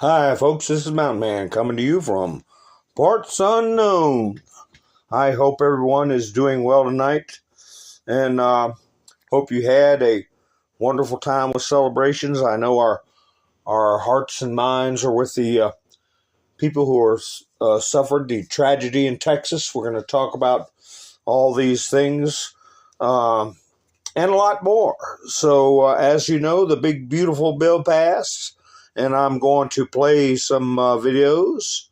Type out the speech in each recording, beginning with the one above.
Hi, folks. This is Mountain Man coming to you from parts unknown. I hope everyone is doing well tonight, and hope you had a wonderful time with celebrations. I know our hearts and minds are with the people who are suffered the tragedy in Texas. We're going to talk about all these things and a lot more. So, as you know, the big beautiful bill passed. And I'm going to play some videos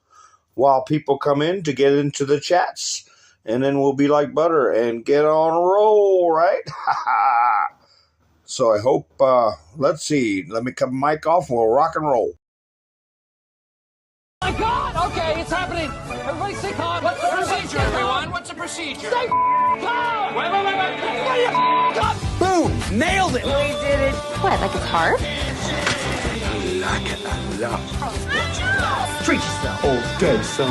while people come in to get into the chats. And then we'll be like butter and get on a roll, right? So I hope, let's see. Let me cut my mic off and we'll rock and roll. Oh my God! Okay, it's happening. Everybody stay calm. What's the procedure, everyone? What's the procedure? Stay calm! Wait. Boom! Nailed it! We did it. What, like it's hard? Like it a lot. Treat yourself. Okay, son.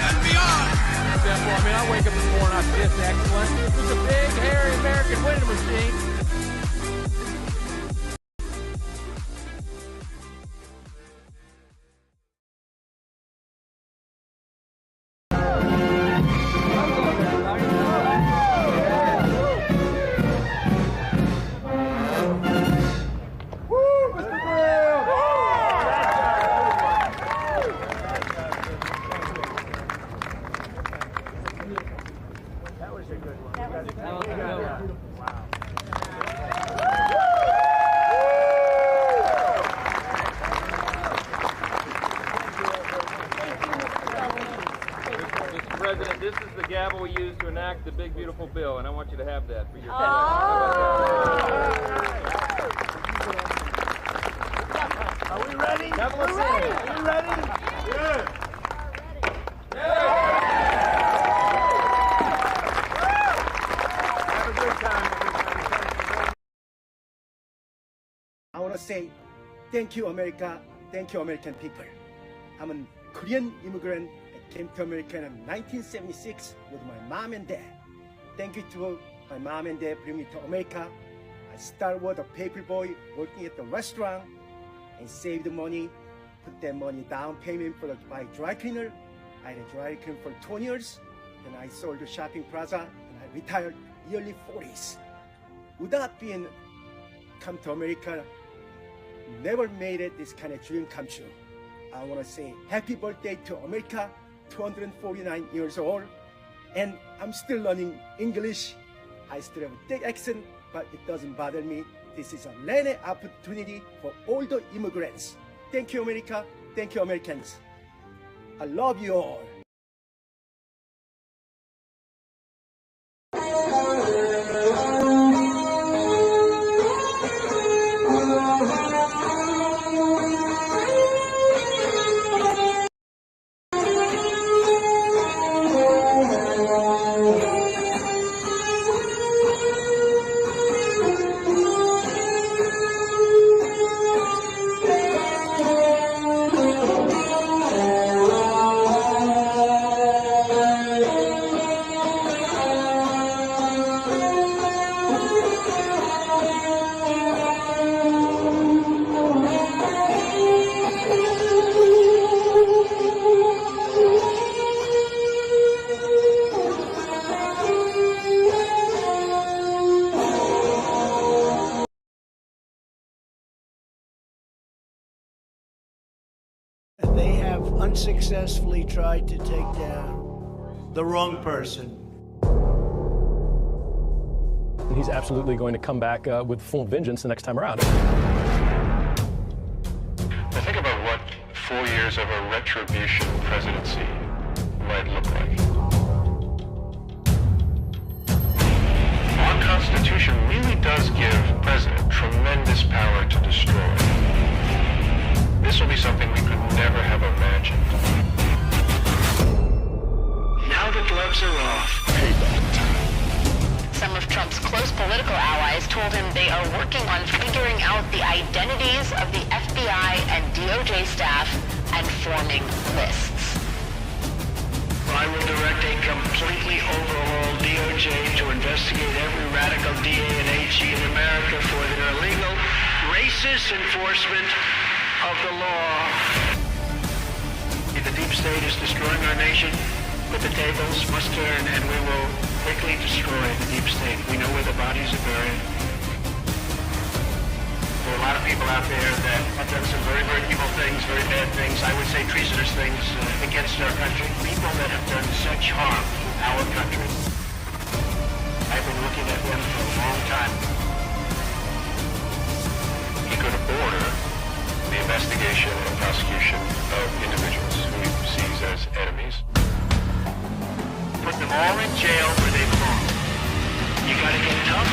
And beyond. Example, I mean, I wake up in the morning, I feel this excellent. It's a big, hairy American winning machine. President, this is the gavel we use to enact the big, beautiful bill, and I want you to have that for your Are we ready? We're ready. Are you ready? Good. Have a good time. I want to say thank you, America. Thank you, American people. I'm a Korean immigrant. I came to America in 1976 with my mom and dad. Thank you to my mom and dad bring me to America. I started with a paper boy working at the restaurant and saved the money, put that money down payment for the buy dry cleaner. I had a dry cleaner for 20 years. Then I sold the shopping plaza and I retired early 40s. Without being come to America, never made it this kind of dream come true. I want to say happy birthday to America, 249 years old, and I'm still learning English. I still have a thick accent, but it doesn't bother me. This is a learning opportunity for all the immigrants. Thank you, America. Thank you, Americans. I love you all. They have unsuccessfully tried to take down the wrong person. He's absolutely going to come back with full vengeance the next time around. Now think about what 4 years of a retribution presidency might look like. Our Constitution really does give President tremendous power to destroy. This will be something we could never have imagined. Now the gloves are off. Some of Trump's close political allies told him they are working on figuring out the identities of the FBI and DOJ staff and forming lists. I will direct a completely overhauled DOJ to investigate every radical DA and AG in America for their illegal, racist enforcement of the law. The deep state is destroying our nation, but the tables must turn, and we will quickly destroy the deep state. We know where the bodies are buried. There are a lot of people out there that have done some very, very evil things, very bad things, I would say treasonous things against our country. People that have done such harm to our country. I've been looking at them for a long time. He could order the investigation and prosecution of individuals who he sees as enemies. Put them all in jail where they belong. You gotta get tough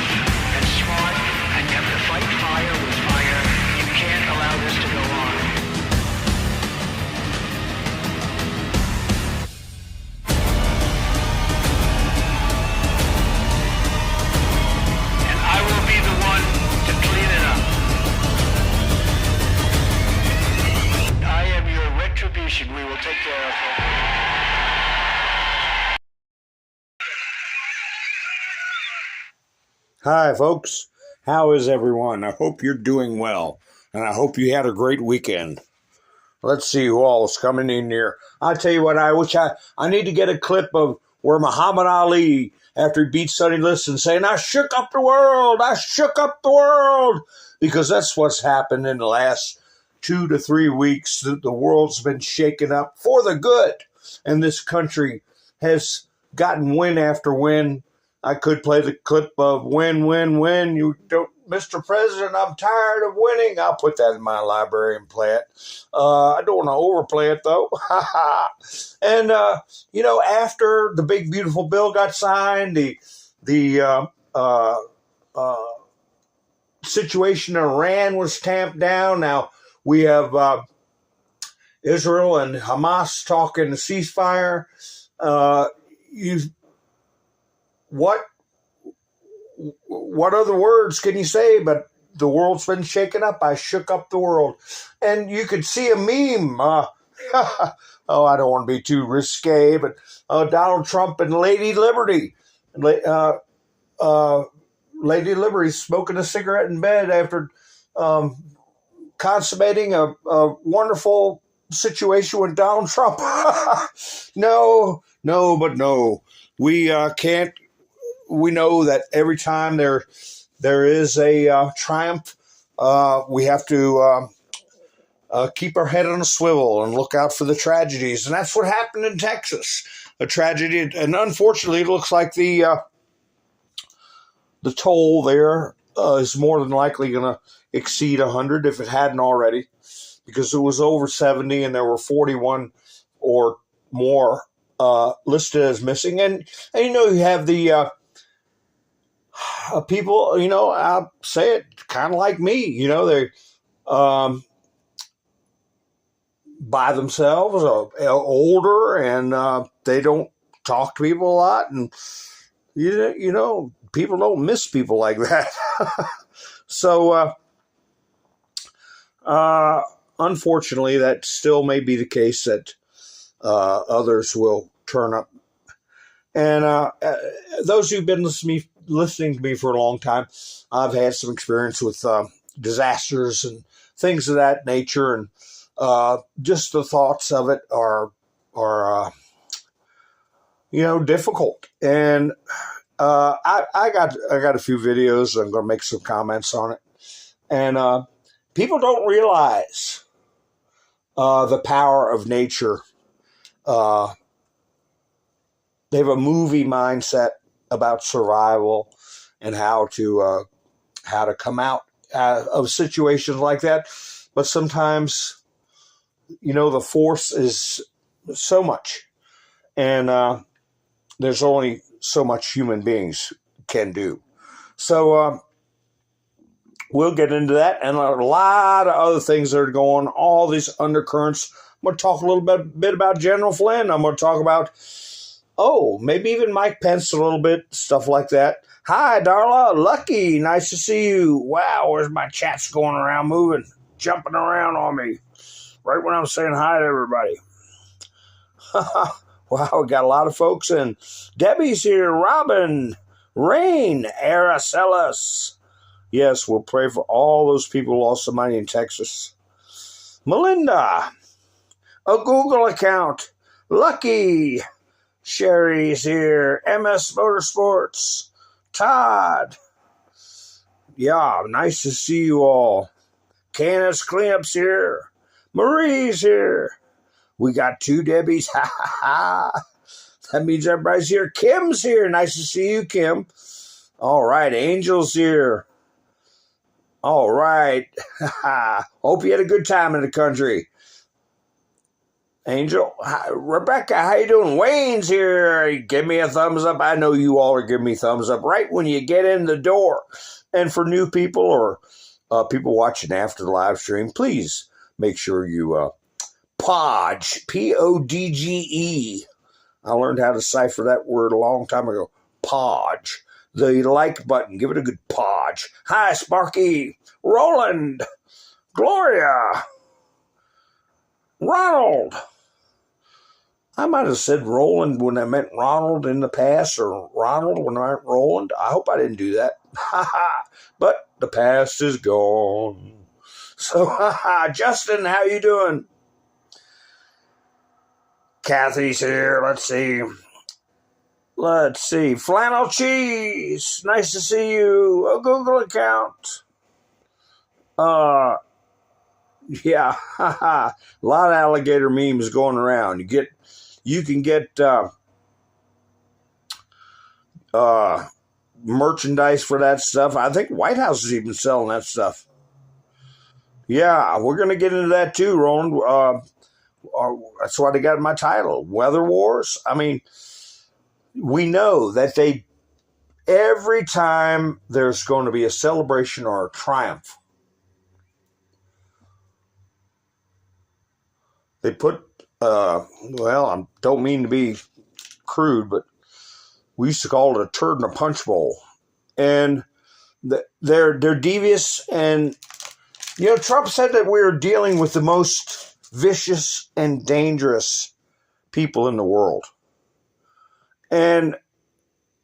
and smart, and you have to fight fire with fire. You can't allow this to go on. And I will be the one to clean it up. I am your retribution. We will take care of it. Hi, folks. How is everyone? I hope you're doing well, and I hope you had a great weekend. Let's see who all is coming in here. I tell you what, I need to get a clip of where Muhammad Ali, after he beat Sonny Liston, saying, "I shook up the world, I shook up the world," because that's what's happened in the last 2 to 3 weeks. The world's been shaken up for the good, and this country has gotten win after win. I could play the clip of win, win, win. You don't, Mr. President, I'm tired of winning. I'll put that in my library and play it. I don't want to overplay it, though. And, after the big, beautiful bill got signed, the situation in Iran was tamped down. Now we have Israel and Hamas talking a ceasefire. What other words can you say? But the world's been shaken up. I shook up the world. And you could see a meme. I don't want to be too risque, but Donald Trump and Lady Liberty. Lady Liberty smoking a cigarette in bed after consummating a wonderful situation with Donald Trump. No. We can't. We know that every time there is a triumph, we have to keep our head on a swivel and look out for the tragedies. And that's what happened in Texas, a tragedy. And unfortunately, it looks like the toll there is more than likely going to exceed 100 if it hadn't already, because it was over 70 and there were 41 or more listed as missing. And you have the people, I'll say it kind of like me, they by themselves, older, and they don't talk to people a lot. And, people don't miss people like that. So, unfortunately, that still may be the case that others will turn up. And those who've been listening to me for a long time, I've had some experience with disasters and things of that nature, and just the thoughts of it are difficult. And I got a few videos. I'm going to make some comments on it, and people don't realize the power of nature. They have a movie mindset about survival and how to come out of situations like that. But sometimes, the force is so much, and there's only so much human beings can do. So we'll get into that and a lot of other things that are going on, all these undercurrents. I'm going to talk a little bit about General Flynn. I'm going to talk about Oh, maybe even Mike Pence a little bit, stuff like that. Hi, Darla. Lucky. Nice to see you. Wow, where's my chats going around, moving, jumping around on me right when I'm saying hi to everybody. Wow, we got a lot of folks in. Debbie's here. Robin, Rain, Aracellus. Yes, we'll pray for all those people who lost some money in Texas. Melinda, a Google account. Lucky, Sherry's here. MS Motorsports, Todd. Yeah, nice to see you all. Candace Cleanup's here. Marie's here. We got 2 Debbies. Ha ha ha. That means everybody's here. Kim's here. Nice to see you, Kim. All right, Angel's here. All right. Hope you had a good time in the country. Angel. Hi, Rebecca, how you doing? Wayne's here. Give me a thumbs up. I know you all are giving me thumbs up right when you get in the door. And for new people or people watching after the live stream, please make sure you Podge, Podge. I learned how to cipher that word a long time ago. Podge. The like button. Give it a good podge. Hi, Sparky. Roland. Gloria. Ronald. I might have said Roland when I meant Ronald in the past, or Ronald when I meant Roland. I hope I didn't do that. But the past is gone. So, Justin, how you doing? Kathy's here. Let's see. Flannel Cheese. Nice to see you. A Google account. Yeah. A lot of alligator memes going around. You can get merchandise for that stuff. I think White House is even selling that stuff. Yeah, we're going to get into that too, Roland. That's what I got in my title, Weather Wars. I mean, we know that every time there's going to be a celebration or a triumph, they put, I don't mean to be crude, but we used to call it a turd in a punch bowl. And they're devious. And, Trump said that we are dealing with the most vicious and dangerous people in the world. And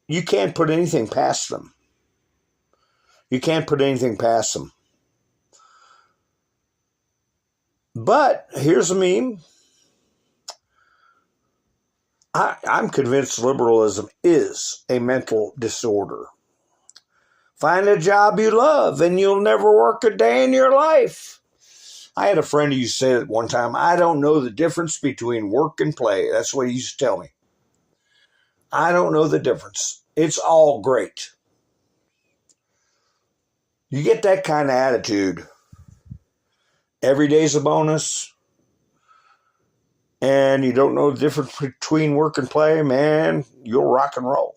you can't put anything past them. But here's a meme. I'm convinced liberalism is a mental disorder. Find a job you love and you'll never work a day in your life. I had a friend who used to say at one time, I don't know the difference between work and play. That's what he used to tell me. I don't know the difference. It's all great. You get that kind of attitude. Every day's a bonus. And you don't know the difference between work and play, man, you'll rock and roll.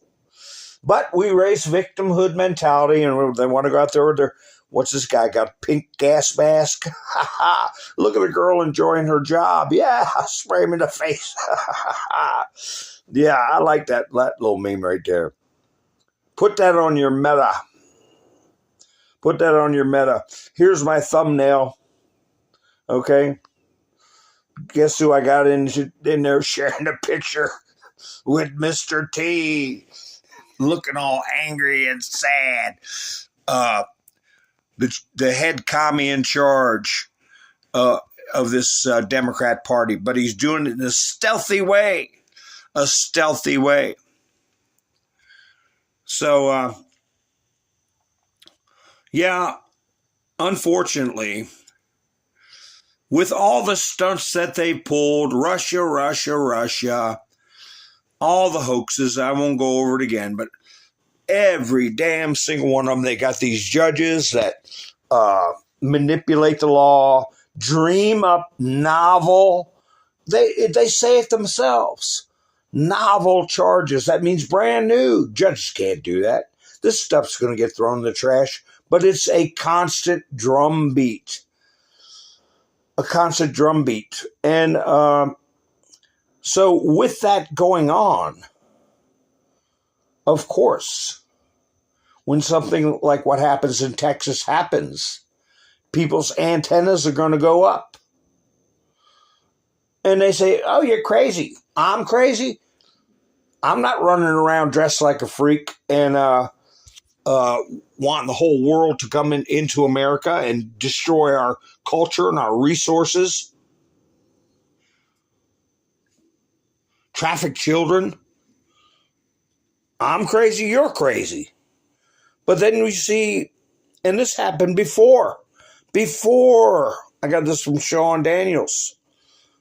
But we raise victimhood mentality, and they want to go out there with their, what's this guy got, a pink gas mask? Look at a girl enjoying her job. Yeah, spray him in the face. Yeah, I like that little meme right there. Put that on your meta. Here's my thumbnail. Okay. Guess who I got in there sharing a picture with Mr. T, looking all angry and sad. The head commie in charge of this Democrat Party, but he's doing it in a stealthy way. So, yeah, unfortunately, with all the stunts that they pulled, Russia, all the hoaxes, I won't go over it again, but every damn single one of them, they got these judges that manipulate the law, dream up novel, they say it themselves, novel charges. That means brand new. Judges can't do that. This stuff's going to get thrown in the trash, but it's a constant drumbeat. And so with that going on, Of course, when something like what happens in Texas happens, people's antennas are going to go up. And they say, oh, you're crazy. I'm crazy. I'm not running around dressed like a freak and wanting the whole world to come into America and destroy our culture and our resources. Traffic children. I'm crazy, you're crazy. But then we see, and this happened before. I got this from Sean Daniels.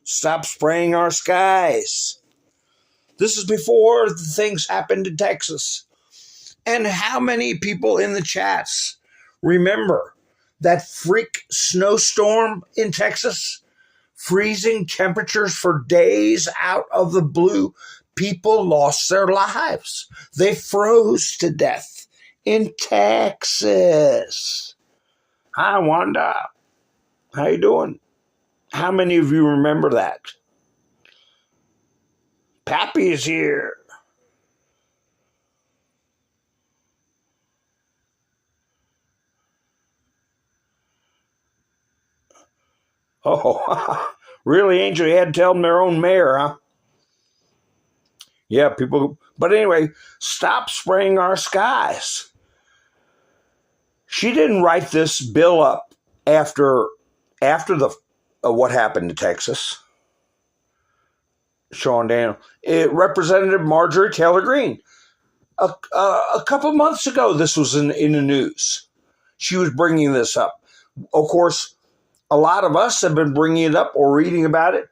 Stop spraying our skies. This is before the things happened in Texas. And how many people in the chats remember that freak snowstorm in Texas? Freezing temperatures for days out of the blue. People lost their lives. They froze to death in Texas. Hi, Wanda. How you doing? How many of you remember that? Pappy is here. Oh, really, Angel? You had to tell them their own mayor, huh? Yeah, people. But anyway, stop spraying our skies. She didn't write this bill up after the what happened to Texas. Sean Daniel, Representative Marjorie Taylor Greene. A couple months ago, this was in the news. She was bringing this up. Of course, a lot of us have been bringing it up or reading about it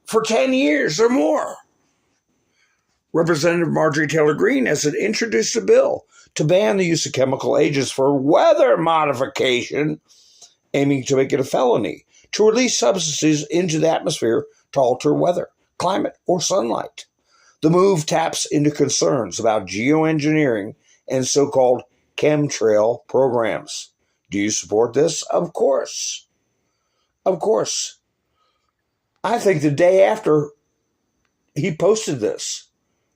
for 10 years or more. Representative Marjorie Taylor Greene has introduced a bill to ban the use of chemical agents for weather modification, aiming to make it a felony to release substances into the atmosphere to alter weather, climate, or sunlight. The move taps into concerns about geoengineering and so-called chemtrail programs. Do you support this? Of course. Of course. I think the day after he posted this,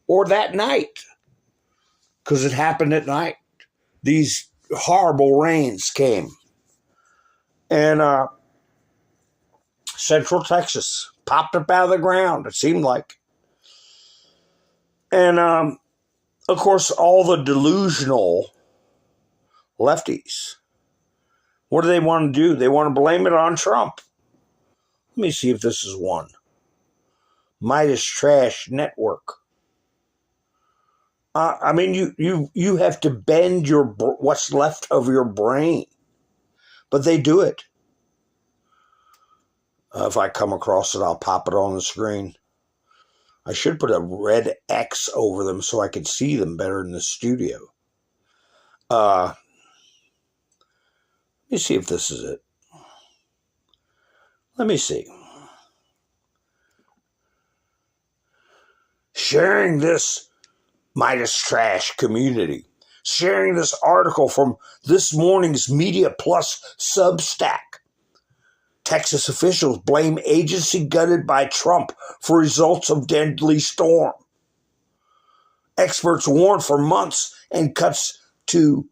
or that night, because it happened at night, these horrible rains came. And Central Texas popped up out of the ground, it seemed like. And, of course, all the delusional lefties, what do they want to do? They want to blame it on Trump. Let me see if this is one. Midas Trash Network. I mean, you have to bend what's left of your brain. But they do it. If I come across it, I'll pop it on the screen. I should put a red X over them so I can see them better in the studio. Let me see if this is it. Let me see. Sharing this Midas Trash community. Sharing this article from this morning's Media Plus Substack. Texas officials blame agency gutted by Trump for results of deadly storm. Experts warn for months and cuts to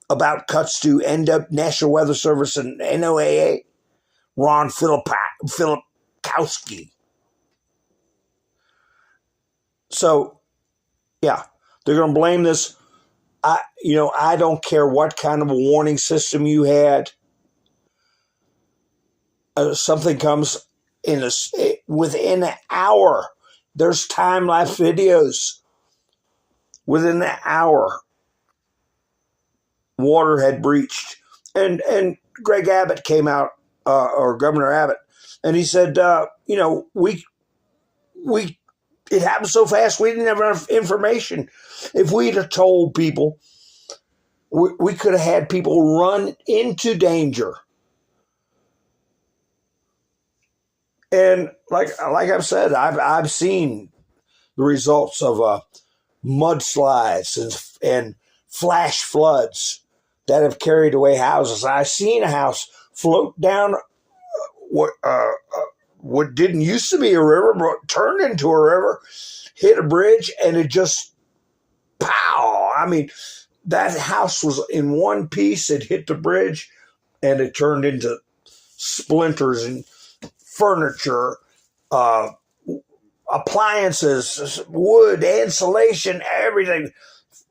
National Weather Service and NOAA. Ron Filipkowski. So, yeah, they're going to blame this. I don't care what kind of a warning system you had. Something comes within an hour. There's time-lapse videos. Within an hour, water had breached. And Greg Abbott came out, or Governor Abbott, and he said, it happened so fast we didn't have enough information. If we'd have told people, we could have had people run into danger. And like I've said, I've seen the results of mudslides and flash floods that have carried away houses. I've seen a house float down what didn't used to be a river, but turned into a river, hit a bridge, and it just pow. I mean, that house was in one piece. It hit the bridge, and it turned into splinters and furniture, appliances, wood, insulation, everything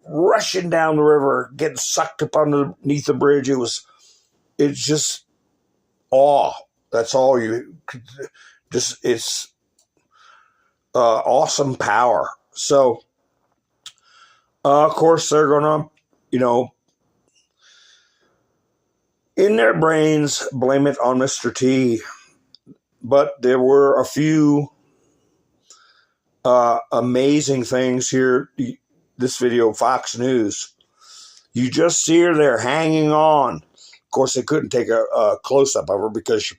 rushing down the river, getting sucked up underneath the bridge. It's just awe. That's all you could just, it's awesome power. So, of course, they're going to, in their brains, blame it on Mr. T. But there were a few amazing things here. This video, Fox News, you just see her there hanging on. Of course, they couldn't take a close-up of her because she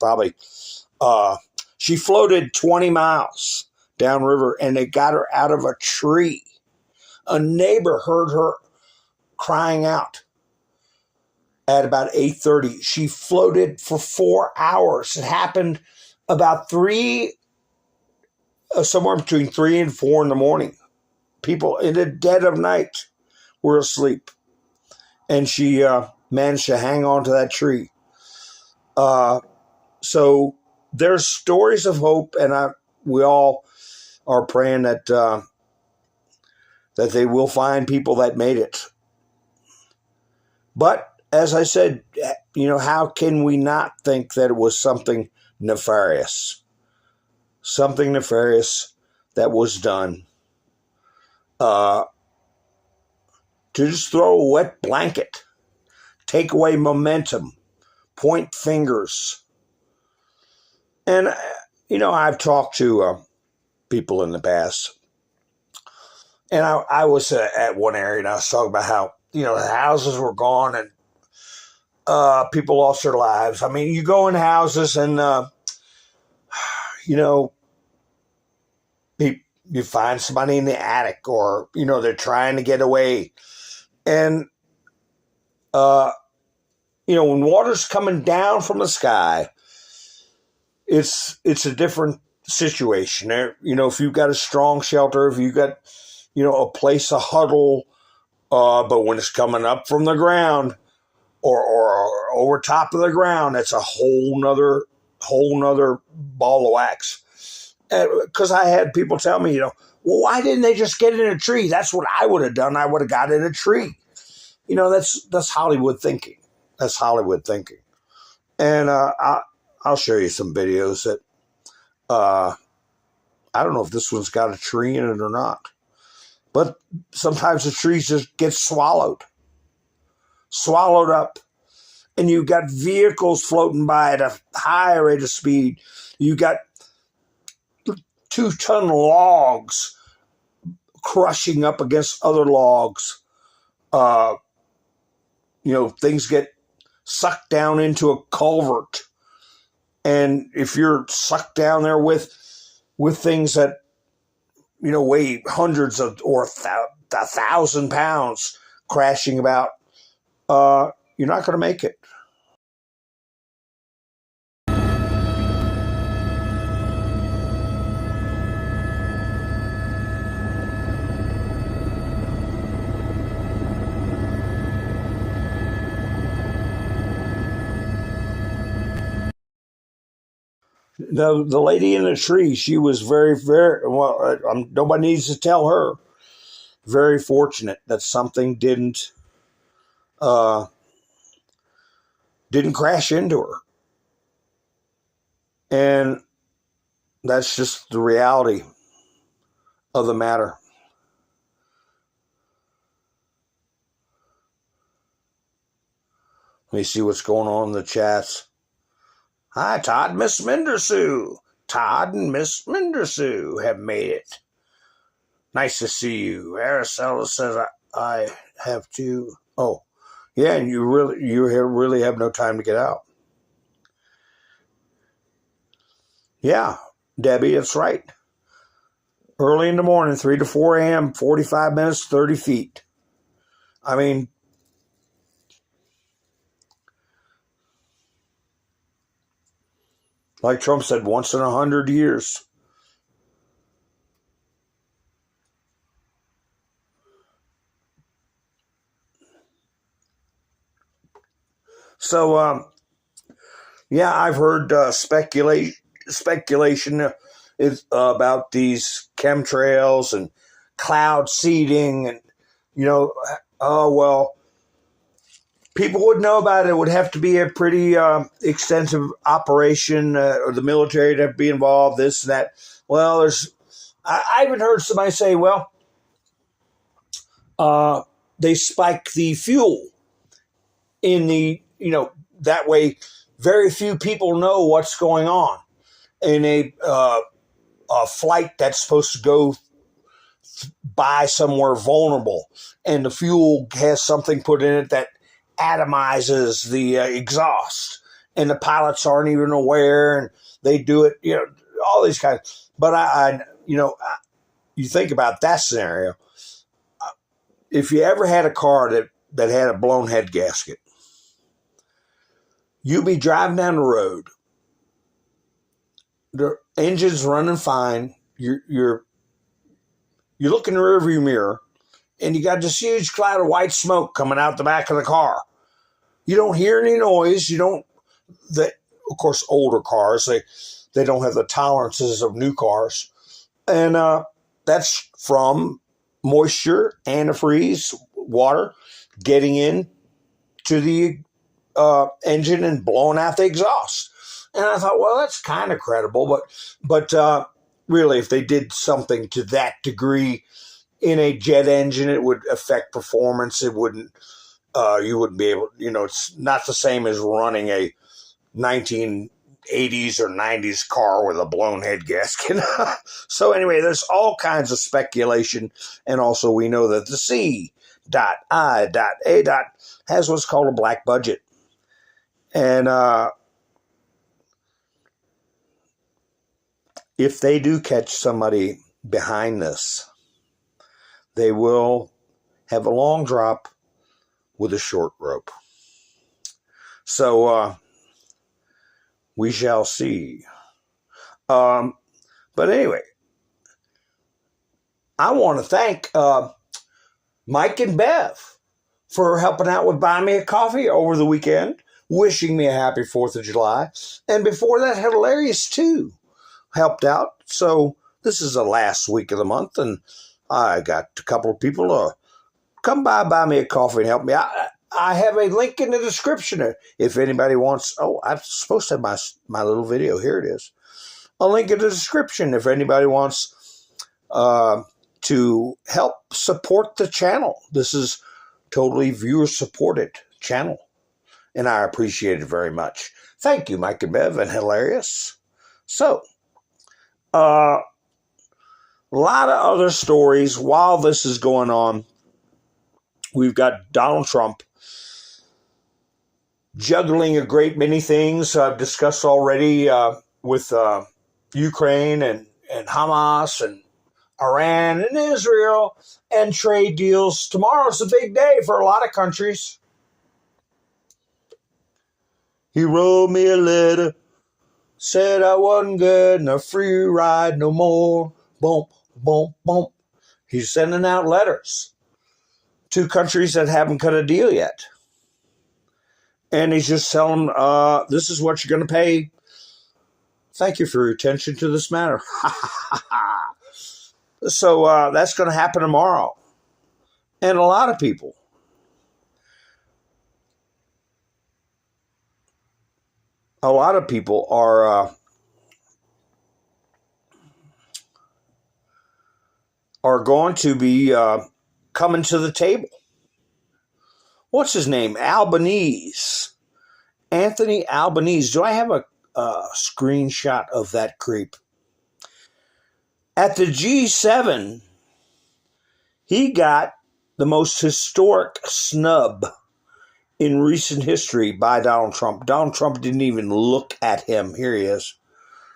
floated 20 miles downriver, and they got her out of a tree. A neighbor heard her crying out at about 8:30. She floated for 4 hours. It happened about somewhere between 3 and 4 in the morning. People in the dead of night were asleep, and she managed to hang on to that tree. So there's stories of hope, and we all are praying that they will find people that made it. But as I said, how can we not think that it was something nefarious? Something nefarious that was done to just throw a wet blanket, take away momentum, point fingers. And, I've talked to people in the past, and I was at one area, and I was talking about how, the houses were gone and people lost their lives. I mean, you go in houses and, you find somebody in the attic, or, they're trying to get away. And, when water's coming down from the sky, it's a different situation. If you've got a strong shelter, if you've got, a place to huddle, but when it's coming up from the ground or over top of the ground, it's a whole nother ball of wax. Because I had people tell me, well, why didn't they just get in a tree? That's what I would have done. I would have got in a tree. That's Hollywood thinking. That's Hollywood thinking. And I'll show you some videos that I don't know if this one's got a tree in it or not. But sometimes the trees just get swallowed up. And you've got vehicles floating by at a high rate of speed. You got 2-ton logs crushing up against other logs. Things get sucked down into a culvert. And if you're sucked down there with things that, weigh hundreds of or 1,000 pounds crashing about, you're not going to make it. The lady in the tree, she was very, very, well, nobody needs to tell her, very fortunate that something didn't crash into her. And that's just the reality of the matter. Let me see what's going on in the chats. Hi, Todd, Miss Mindersue. Todd and Miss Mindersue have made it. Nice to see you. Araceli says I have to. Oh, yeah, and you really have no time to get out. Yeah, Debbie, that's right. Early in the morning, 3 to 4 a.m., 45 minutes, 30 feet. I mean, like Trump said, once in 100 years. So, yeah, I've heard speculation is about these chemtrails and cloud seeding, and oh well, people would know about it. It would have to be a pretty extensive operation, or the military to have to be involved. This and that. Well, I even heard somebody say, well, they spike the fuel in the that way. Very few people know what's going on in a flight that's supposed to go by somewhere vulnerable, and the fuel has something put in it that atomizes the exhaust, and the pilots aren't even aware, and they do it, all these kinds. But you think about that scenario. If you ever had a car that had a blown head gasket, you'd be driving down the road, the engine's running fine, you look in the rearview mirror, and you got this huge cloud of white smoke coming out the back of the car. You don't hear any noise. Of course, older cars, they don't have the tolerances of new cars. And that's from moisture, antifreeze, water getting in to the engine and blowing out the exhaust. And I thought, well, that's kind of credible, but really, if they did something to that degree in a jet engine, it would affect performance. It wouldn't. You wouldn't be able. It's not the same as running a 1980s or 90s car with a blown head gasket. So anyway, there's all kinds of speculation, and also we know that the C.I.A. has what's called a black budget, and if they do catch somebody behind this, they will have a long drop with a short rope. So we shall see. But anyway, I want to thank Mike and Bev for helping out with buying me a coffee over the weekend, wishing me a happy 4th of July. And before that, Hilarious too helped out. So this is the last week of the month, and I got a couple of people to come buy me a coffee and help me. I have a link in the description if anybody wants. Oh, I'm supposed to have my little video. Here it is. A link in the description if anybody wants to help support the channel. This is totally viewer-supported channel, and I appreciate it very much. Thank you, Mike and Bev and Hilarious. So, a lot of other stories while this is going on. We've got Donald Trump juggling a great many things I've discussed already with Ukraine and Hamas and Iran and Israel and trade deals. Tomorrow's a big day for a lot of countries. He wrote me a letter, said I wasn't getting a free ride no more. Boom, boom, boom. He's sending out letters to countries that haven't cut a deal yet. And he's just telling them, this is what you're going to pay. Thank you for your attention to this matter. So that's going to happen tomorrow. And a lot of people are going to be coming to the table. What's his name? Albanese. Anthony Albanese. Do I have a screenshot of that creep? At the G7, he got the most historic snub in recent history by Donald Trump. Donald Trump didn't even look at him. Here he is,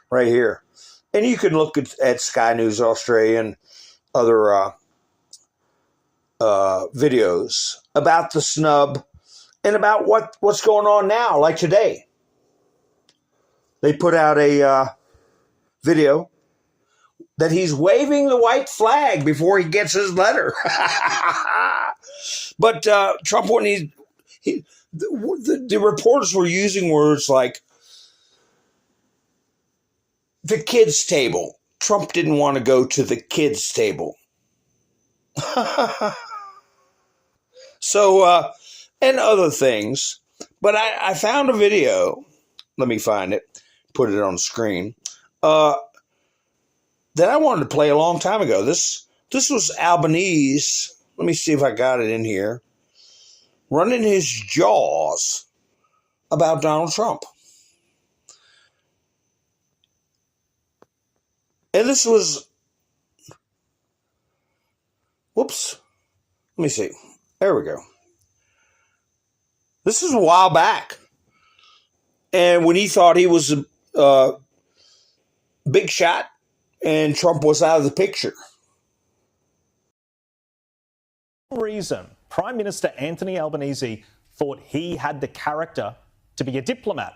right here. And you can look at Sky News Australia and other videos about the snub and about what's going on now. Like today, they put out a video that he's waving the white flag before he gets his letter. But Trump wouldn't. the reporters were using words like the kids' table. Trump didn't want to go to the kids' table. So, and other things. But I found a video. Let me find it. Put it on the screen. That I wanted to play a long time ago. This was Albanese. Let me see if I got it in here. Running his jaws about Donald Trump. And this was, whoops, let me see. There we go. This is a while back. And when he thought he was a big shot and Trump was out of the picture. Reason Prime Minister Anthony Albanese thought he had the character to be a diplomat.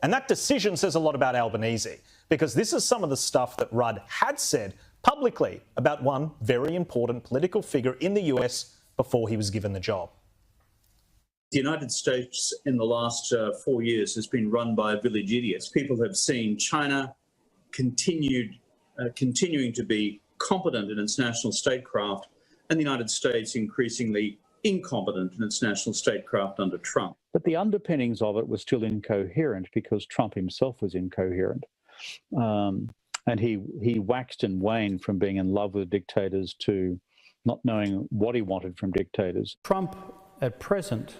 And that decision says a lot about Albanese, because this is some of the stuff that Rudd had said publicly about one very important political figure in the US before he was given the job. The United States in the last 4 years has been run by village idiots. People have seen China continuing to be competent in its national statecraft, and the United States increasingly incompetent in its national statecraft under Trump. But the underpinnings of it were still incoherent because Trump himself was incoherent. And he waxed and waned from being in love with dictators to not knowing what he wanted from dictators. Trump, at present,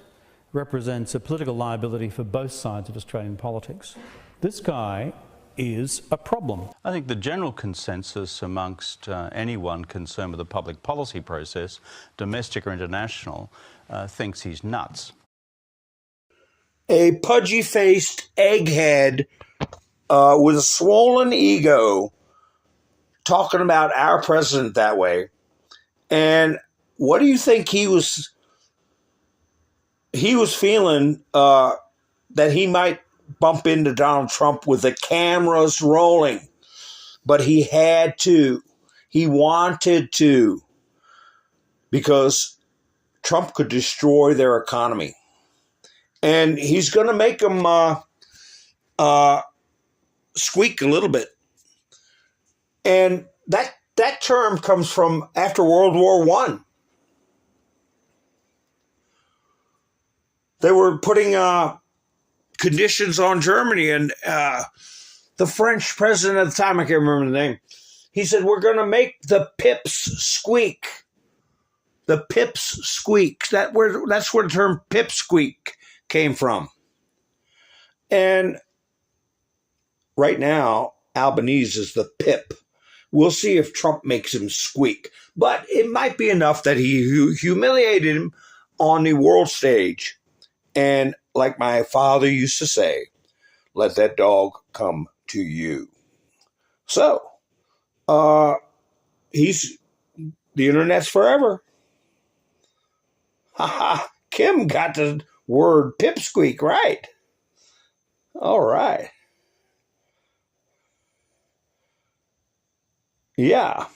represents a political liability for both sides of Australian politics. This guy is a problem. I think the general consensus amongst anyone concerned with the public policy process, domestic or international, thinks he's nuts. A pudgy-faced egghead with a swollen ego talking about our president that way. And what do you think he was feeling that he might bump into Donald Trump with the cameras rolling? But he had to. He wanted to. Because Trump could destroy their economy. And he's going to make them squeak a little bit. And that term comes from after World War I. They were putting conditions on Germany, and the French president at the time, I can't remember the name, he said, we're going to make the pips squeak. The pips squeak. That's where the term pipsqueak came from. And right now, Albanese is the pip. We'll see if Trump makes him squeak. But it might be enough that he humiliated him on the world stage. And like my father used to say, let that dog come to you. So, the internet's forever. Haha, Kim got the word pipsqueak right. All right. Yeah.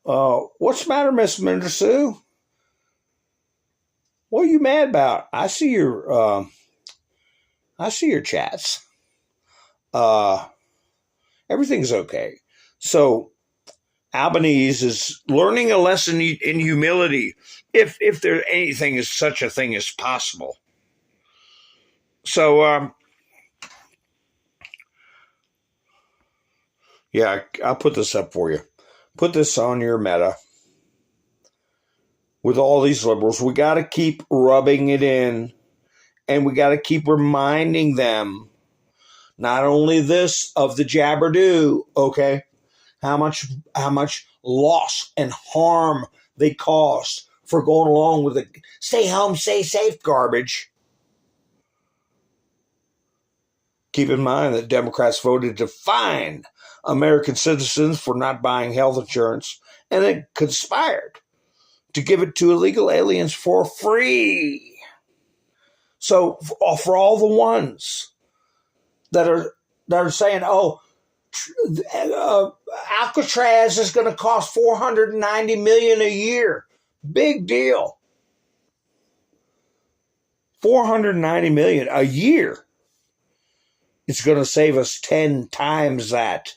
What's the matter, Miss Minder Sue? What are you mad about? I see your chats. Everything's okay. So Albanese is learning a lesson in humility, if there anything is such a thing as possible. So yeah, I'll put this up for you. Put this on your Meta. With all these liberals, we got to keep rubbing it in, and we got to keep reminding them not only this of the jabber-do, okay, how much loss and harm they caused for going along with the stay home, stay safe garbage. Keep in mind that Democrats voted to fine American citizens for not buying health insurance, and then conspired to give it to illegal aliens for free. So for all the ones that are saying, Alcatraz is going to cost $490 million a year. Big deal. $490 million a year. It's going to save us 10 times that.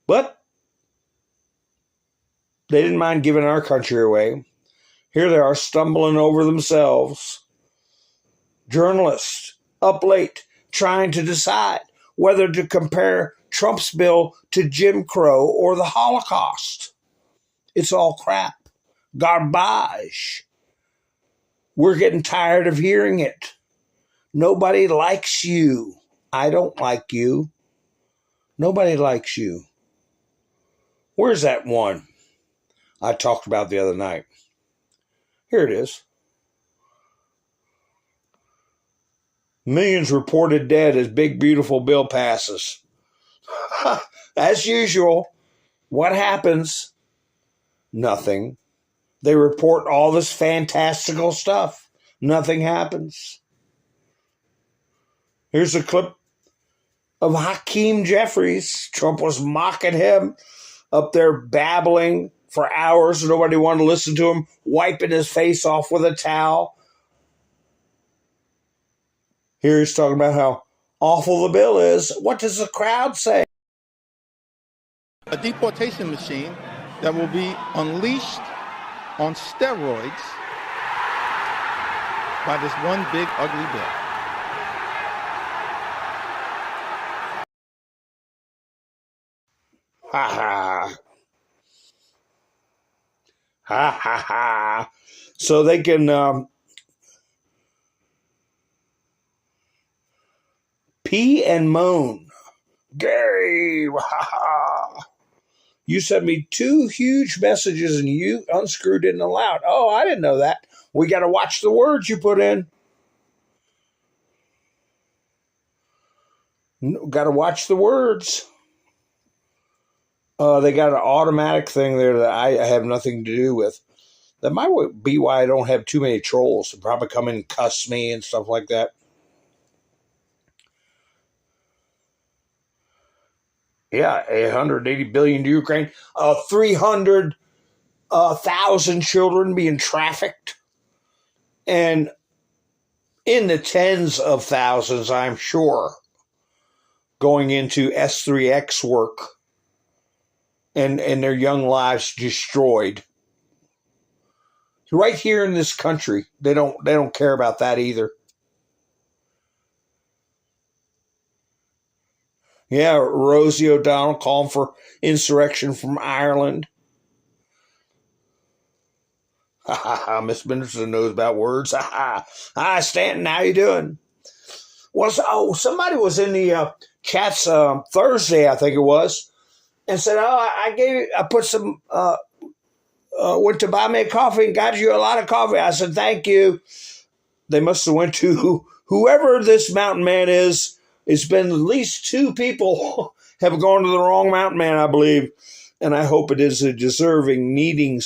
But they didn't mind giving our country away. Here they are stumbling over themselves. Journalists up late trying to decide whether to compare Trump's bill to Jim Crow or the Holocaust. It's all crap. Garbage. We're getting tired of hearing it. Nobody likes you. I don't like you. Nobody likes you. Where's that one I talked about the other night? Here it is. Millions reported dead as big beautiful bill passes. As usual, what happens? Nothing. They report all this fantastical stuff. Nothing happens. Here's a clip of Hakeem Jeffries. Trump was mocking him up there babbling for hours. Nobody wanted to listen to him, wiping his face off with a towel. Here he's talking about how awful the bill is. What does the crowd say? A deportation machine that will be unleashed on steroids by this one big ugly bill. Ha ha. Ha ha ha. So they can pee and moan. Gary. Ha ha. You sent me 2 huge messages and you unscrewed it and allowed. Oh, I didn't know that. We got to watch the words you put in. Got to watch the words. They got an automatic thing there that I have nothing to do with. That might be why I don't have too many trolls. They probably come in and cuss me and stuff like that. Yeah, 180 billion to Ukraine. 300,000 children being trafficked. And in the tens of thousands, I'm sure, going into S3X work. And their young lives destroyed. Right here in this country, they don't care about that either. Yeah, Rosie O'Donnell calling for insurrection from Ireland. Ha ha ha, Miss Benderson knows about words. Ha ha. Hi, Stanton, how you doing? Well, somebody was in the chats Thursday, I think it was, and said, I put some, went to buy me a coffee and got you a lot of coffee. I said, thank you. They must have went to whoever this mountain man is. It's been at least 2 people have gone to the wrong mountain man, I believe. And I hope it is a deserving, needy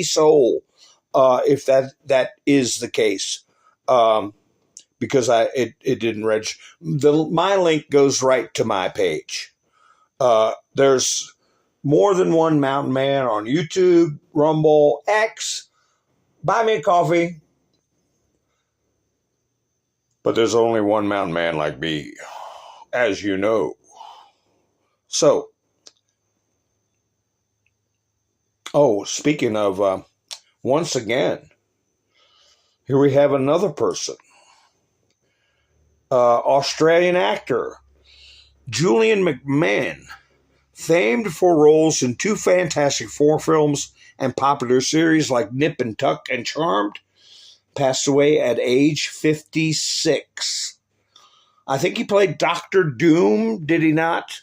soul, if that is the case. Because it didn't register. My link goes right to my page. There's more than one mountain man on YouTube, Rumble, X. Buy me a coffee. But there's only one mountain man like me, as you know. So, speaking of, once again, here we have another person. Australian actor, Julian McMahon, famed for roles in 2 Fantastic Four films and popular series like Nip and Tuck and Charmed, passed away at age 56. I think he played Dr. Doom, did he not?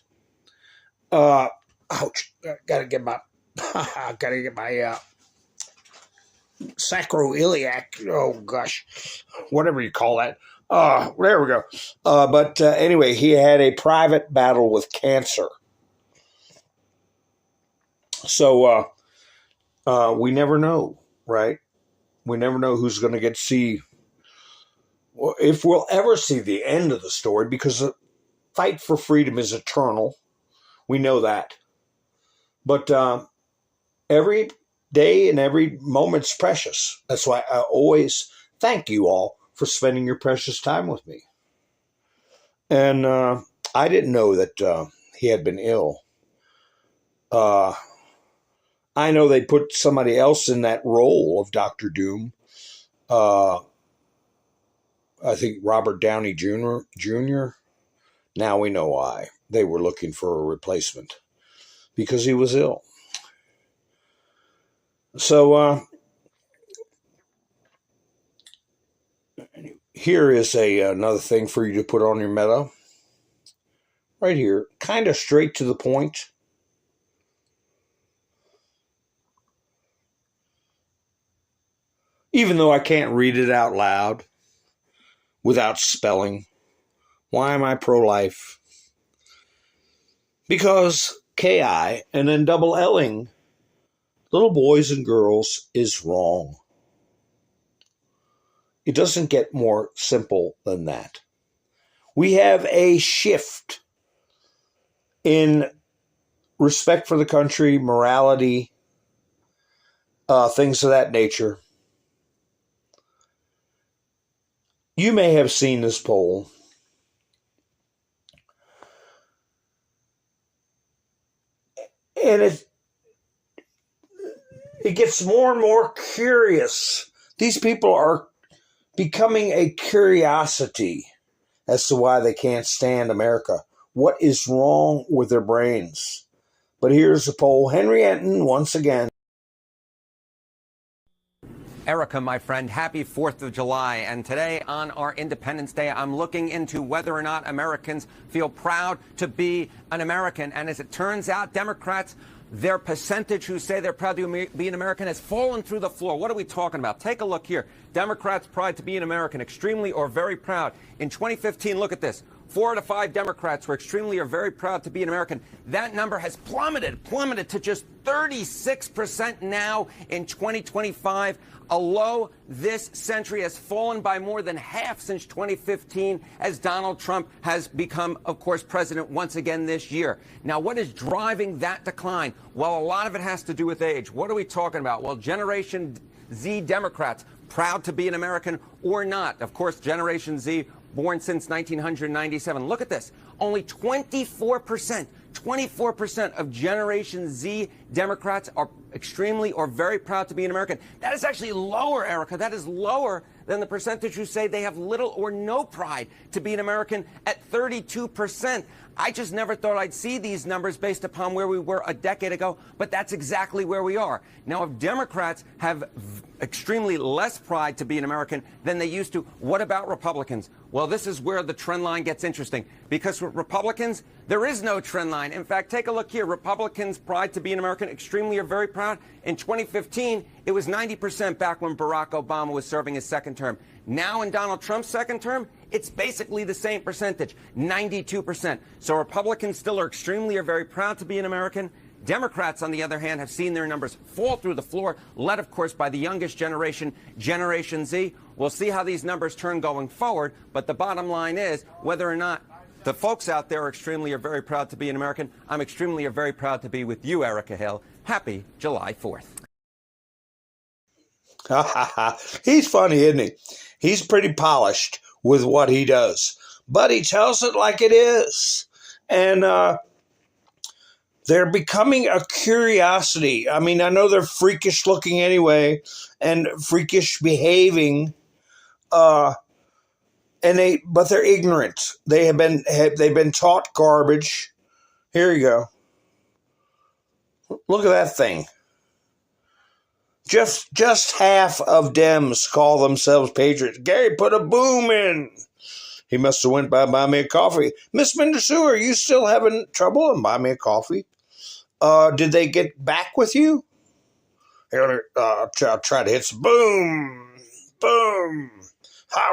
Ouch! Gotta get my sacroiliac. Oh gosh, whatever you call that. There we go. But anyway, he had a private battle with cancer. So we never know, right? We never know who's going to get to see, if we'll ever see the end of the story, because the fight for freedom is eternal. We know that. But every day and every moment's precious. That's why I always thank you all for spending your precious time with me. And I didn't know that he had been ill. I know they put somebody else in that role of Dr. Doom. I think Robert Downey Jr. Now we know why. They were looking for a replacement because he was ill. So here is another thing for you to put on your meta. Right here, kind of straight to the point. Even though I can't read it out loud without spelling. Why am I pro-life? Because KI and then double L-ing little boys and girls is wrong. It doesn't get more simple than that. We have a shift in respect for the country, morality, things of that nature. You may have seen this poll. And it gets more and more curious. These people are becoming a curiosity as to why they can't stand America. What is wrong with their brains? But here's the poll. Henry Enton, once again. Erica, my friend, happy 4th of July. And today on our Independence Day, I'm looking into whether or not Americans feel proud to be an American. And as it turns out, Democrats, their percentage who say they're proud to be an American has fallen through the floor. What are we talking about? Take a look here. Democrats' pride to be an American, extremely or very proud. In 2015, look at this. 4 out of 5 Democrats were extremely or very proud to be an American. That number has plummeted to just 36% now in 2025. A low this century has fallen by more than half since 2015 as Donald Trump has become, of course, president once again this year. Now, what is driving that decline? Well, a lot of it has to do with age. What are we talking about? Well, Generation Z Democrats, proud to be an American or not. Of course, Generation Z, born since 1997. Look at this. Only 24% of Generation Z Democrats are extremely or very proud to be an American. That is actually lower, Erica. That is lower than the percentage who say they have little or no pride to be an American at 32%. I just never thought I'd see these numbers based upon where we were a decade ago, but that's exactly where we are. Now, if Democrats have extremely less pride to be an American than they used to, what about Republicans? Well, this is where the trend line gets interesting, because with Republicans, there is no trend line. In fact, take a look here. Republicans' pride to be an American, extremely or very proud. In 2015, it was 90% back when Barack Obama was serving his second term. Now in Donald Trump's second term, it's basically the same percentage, 92%. So Republicans still are extremely or very proud to be an American. Democrats, on the other hand, have seen their numbers fall through the floor, led, of course, by the youngest generation, Generation Z. We'll see how these numbers turn going forward, but the bottom line is whether or not the folks out there are extremely or very proud to be an American. I'm extremely or very proud to be with you, Erica Hill. Happy July 4th. He's funny, isn't he? He's pretty polished with what he does, but he tells it like it is. And they're becoming a curiosity. I mean, I know they're freakish looking anyway and freakish behaving, but they're ignorant. They've been taught garbage. Here you go. Look at that thing. Just half of Dems call themselves patriots. Gary put a boom in. He must have went by buy me a coffee. Miss Mendersue, are you still having trouble and buy me a coffee? Did they get back with you? Here, I'll try to hit some boom. Boom.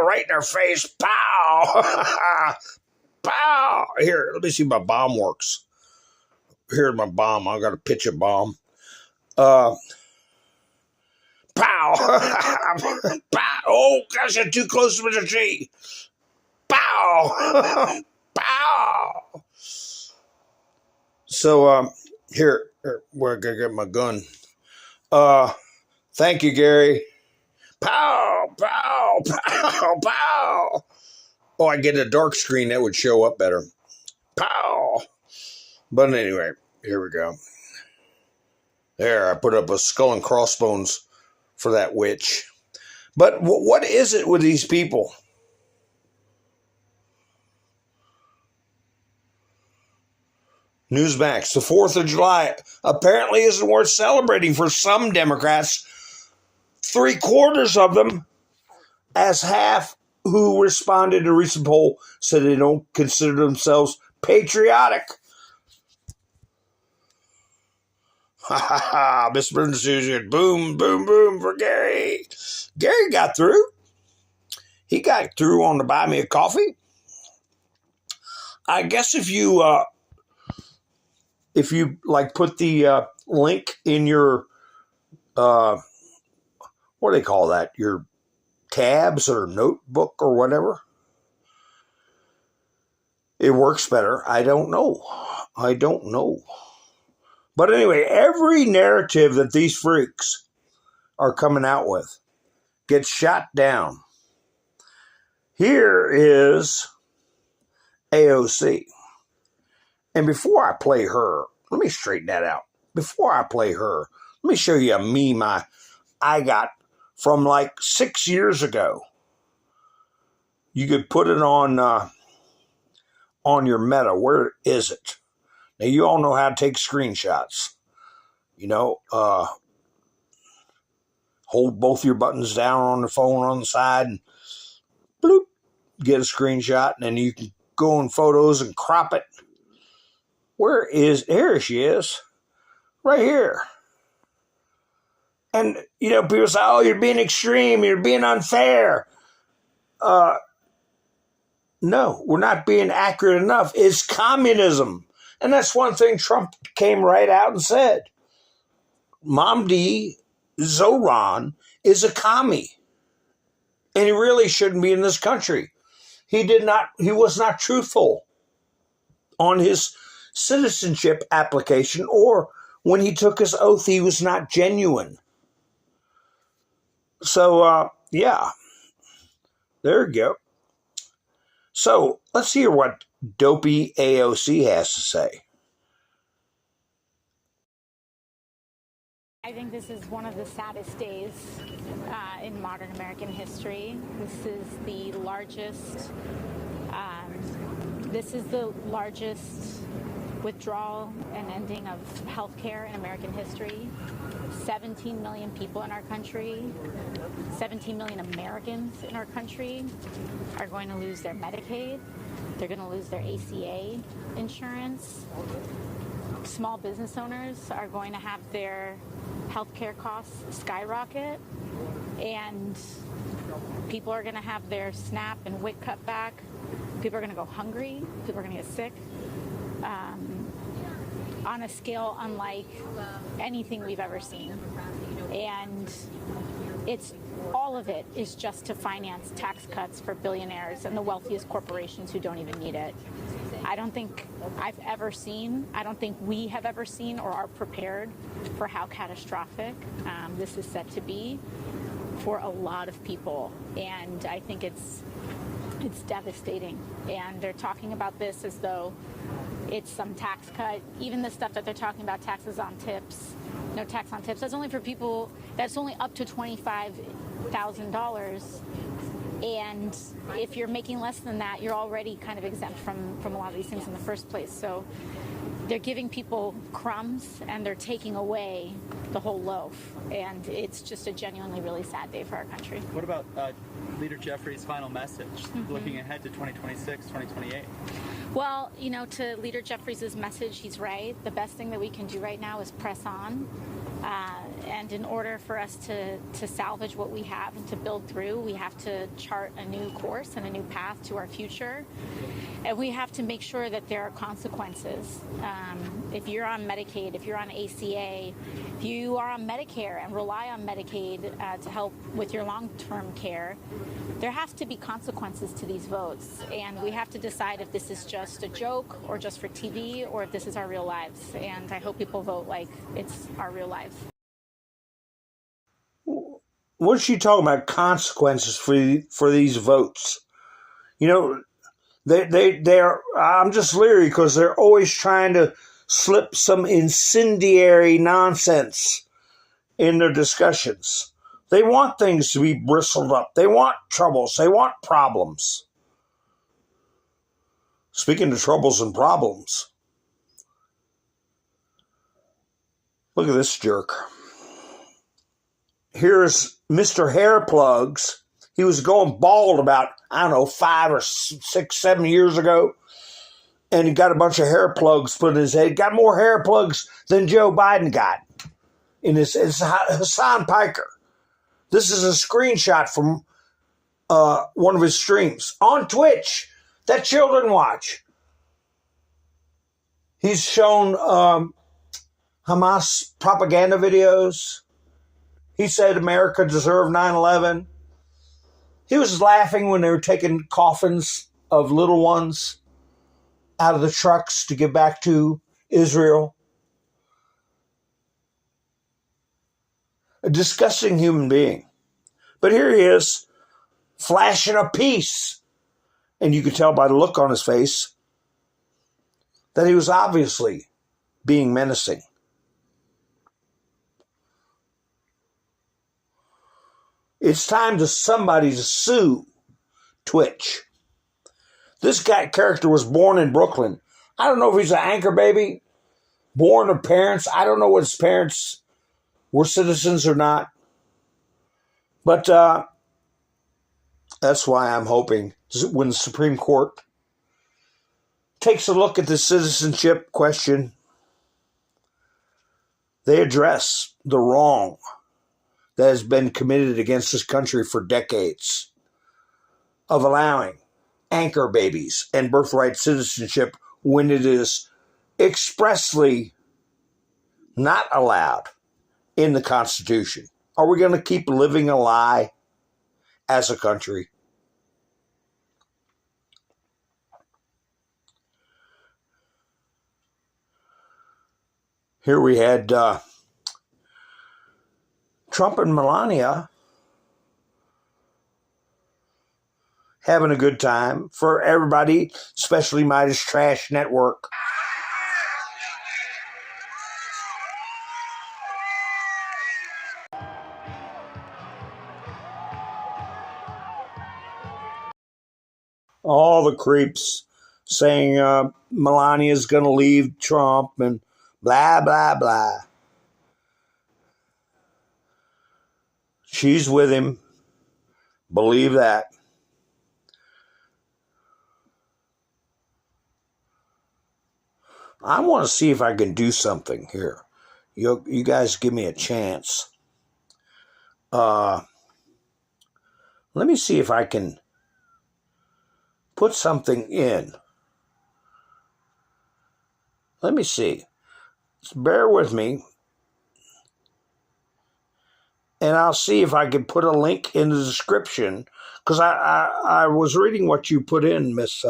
Right in their face. Pow. Pow. Here, let me see if my bomb works. Here's my bomb. I got to pitch a bomb. Pow! Pow! Oh, gosh, you're too close to the tree. Pow! Pow! So, here, we're going to get my gun. Thank you, Gary. Pow, pow, pow, pow. Oh, I get a dark screen. That would show up better. Pow. But anyway, here we go. There, I put up a skull and crossbones for that witch. But what is it with these people? Newsmax, the 4th of July apparently isn't worth celebrating for some Democrats. 3/4 of them, as half who responded to a recent poll, said they don't consider themselves patriotic. Ha ha ha, Mr. Bernstein, boom, boom, boom for Gary. Gary got through. He got through on the Buy Me a Coffee. I guess if you like put the link in your, what do they call that? Your tabs or notebook or whatever. It works better. I don't know. But anyway, every narrative that these freaks are coming out with gets shot down. Here is AOC. And before I play her, let me straighten that out. Before I play her, let me show you a meme I got from like 6 years ago. You could put it on your Meta. Where is it? Now, you all know how to take screenshots. You know, hold both your buttons down on the phone on the side and bloop, get a screenshot, and then you can go in photos and crop it. Here she is, right here. And, you know, people say, oh, you're being extreme, you're being unfair. No, we're not being accurate enough. It's communism. And that's one thing Trump came right out and said. Mamdi Zohran is a commie. And he really shouldn't be in this country. He was not truthful on his citizenship application, or when he took his oath, he was not genuine. So, yeah, there you go. So let's hear what dopey AOC has to say. I think this is one of the saddest days in modern American history. This is the largest withdrawal and ending of healthcare in American history. 17 million people in our country, 17 million Americans in our country are going to lose their Medicaid. They're going to lose their ACA insurance. Small business owners are going to have their healthcare costs skyrocket, and people are going to have their SNAP and WIC cut back. People are going to go hungry. People are going to get sick on a scale unlike anything we've ever seen. And all of it is just to finance tax cuts for billionaires and the wealthiest corporations who don't even need it. I don't think I've ever seen, I don't think we have ever seen or are prepared for how catastrophic this is set to be for a lot of people. And I think it's devastating. And they're talking about this as though it's some tax cut. Even the stuff that they're talking about, taxes on tips, no tax on tips, that's only for people, that's only up to $25,000. And if you're making less than that, you're already kind of exempt from a lot of these things in the first place. So they're giving people crumbs and they're taking away the whole loaf. And it's just a genuinely really sad day for our country. What about Leader Jeffrey's final message, looking ahead to 2026, 2028? Well, you know, to Leader Jeffries' message, he's right. The best thing that we can do right now is press on. And in order for us to salvage what we have and to build through, we have to chart a new course and a new path to our future. And we have to make sure that there are consequences. If you're on Medicaid, if you're on ACA, if you are on Medicare and rely on Medicaid to help with your long-term care, there has to be consequences to these votes. And we have to decide if this is just a joke or just for TV or if this is our real lives. And I hope people vote like it's our real lives. what's she talking about? Consequences for these votes. You know, they're. I'm just leery because they're always trying to slip some incendiary nonsense in their discussions. They want things to be bristled up. They want troubles. They want problems. Speaking of troubles and problems, look at this jerk. Here's Mr. Hair Plugs. He was going bald about, 5 or 6, 7 years ago. And he got a bunch of hair plugs put in his head. Got more hair plugs than Joe Biden got. It's Hassan Piker. This is a screenshot from one of his streams on Twitch that children watch. He's shown Hamas propaganda videos. He said America deserved 9/11. He was laughing when they were taking coffins of little ones out of the trucks to give back to Israel. A disgusting human being. But here he is, flashing a peace. And you could tell by the look on his face that he was obviously being menacing. It's time to somebody to sue Twitch. This character was born in Brooklyn. I don't know if he's an anchor baby, born of parents. I don't know what his parents were citizens or not. But that's why I'm hoping when the Supreme Court takes a look at the citizenship question, they address the wrong that has been committed against this country for decades of allowing anchor babies and birthright citizenship when it is expressly not allowed in the Constitution. Are we going to keep living a lie as a country? Here we had Trump and Melania having a good time for everybody, especially Midas Trash Network. All the creeps saying Melania's going to leave Trump and blah, blah, blah. She's with him. Believe that. I want to see if I can do something here. You guys give me a chance. Let me see if I can put something in. Let me see. Just bear with me. And I'll see if I can put a link in the description. Because I was reading what you put in, Miss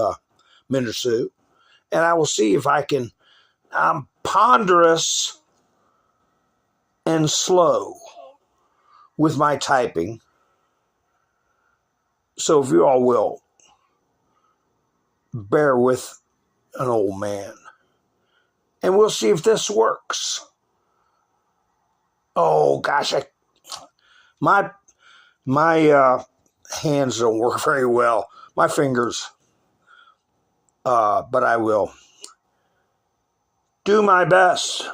Mindersu. And I will see if I can. I'm ponderous and slow with my typing. So if you all will, bear with an old man. And we'll see if this works. Oh, gosh. My hands don't work very well. My fingers. But I will do my best.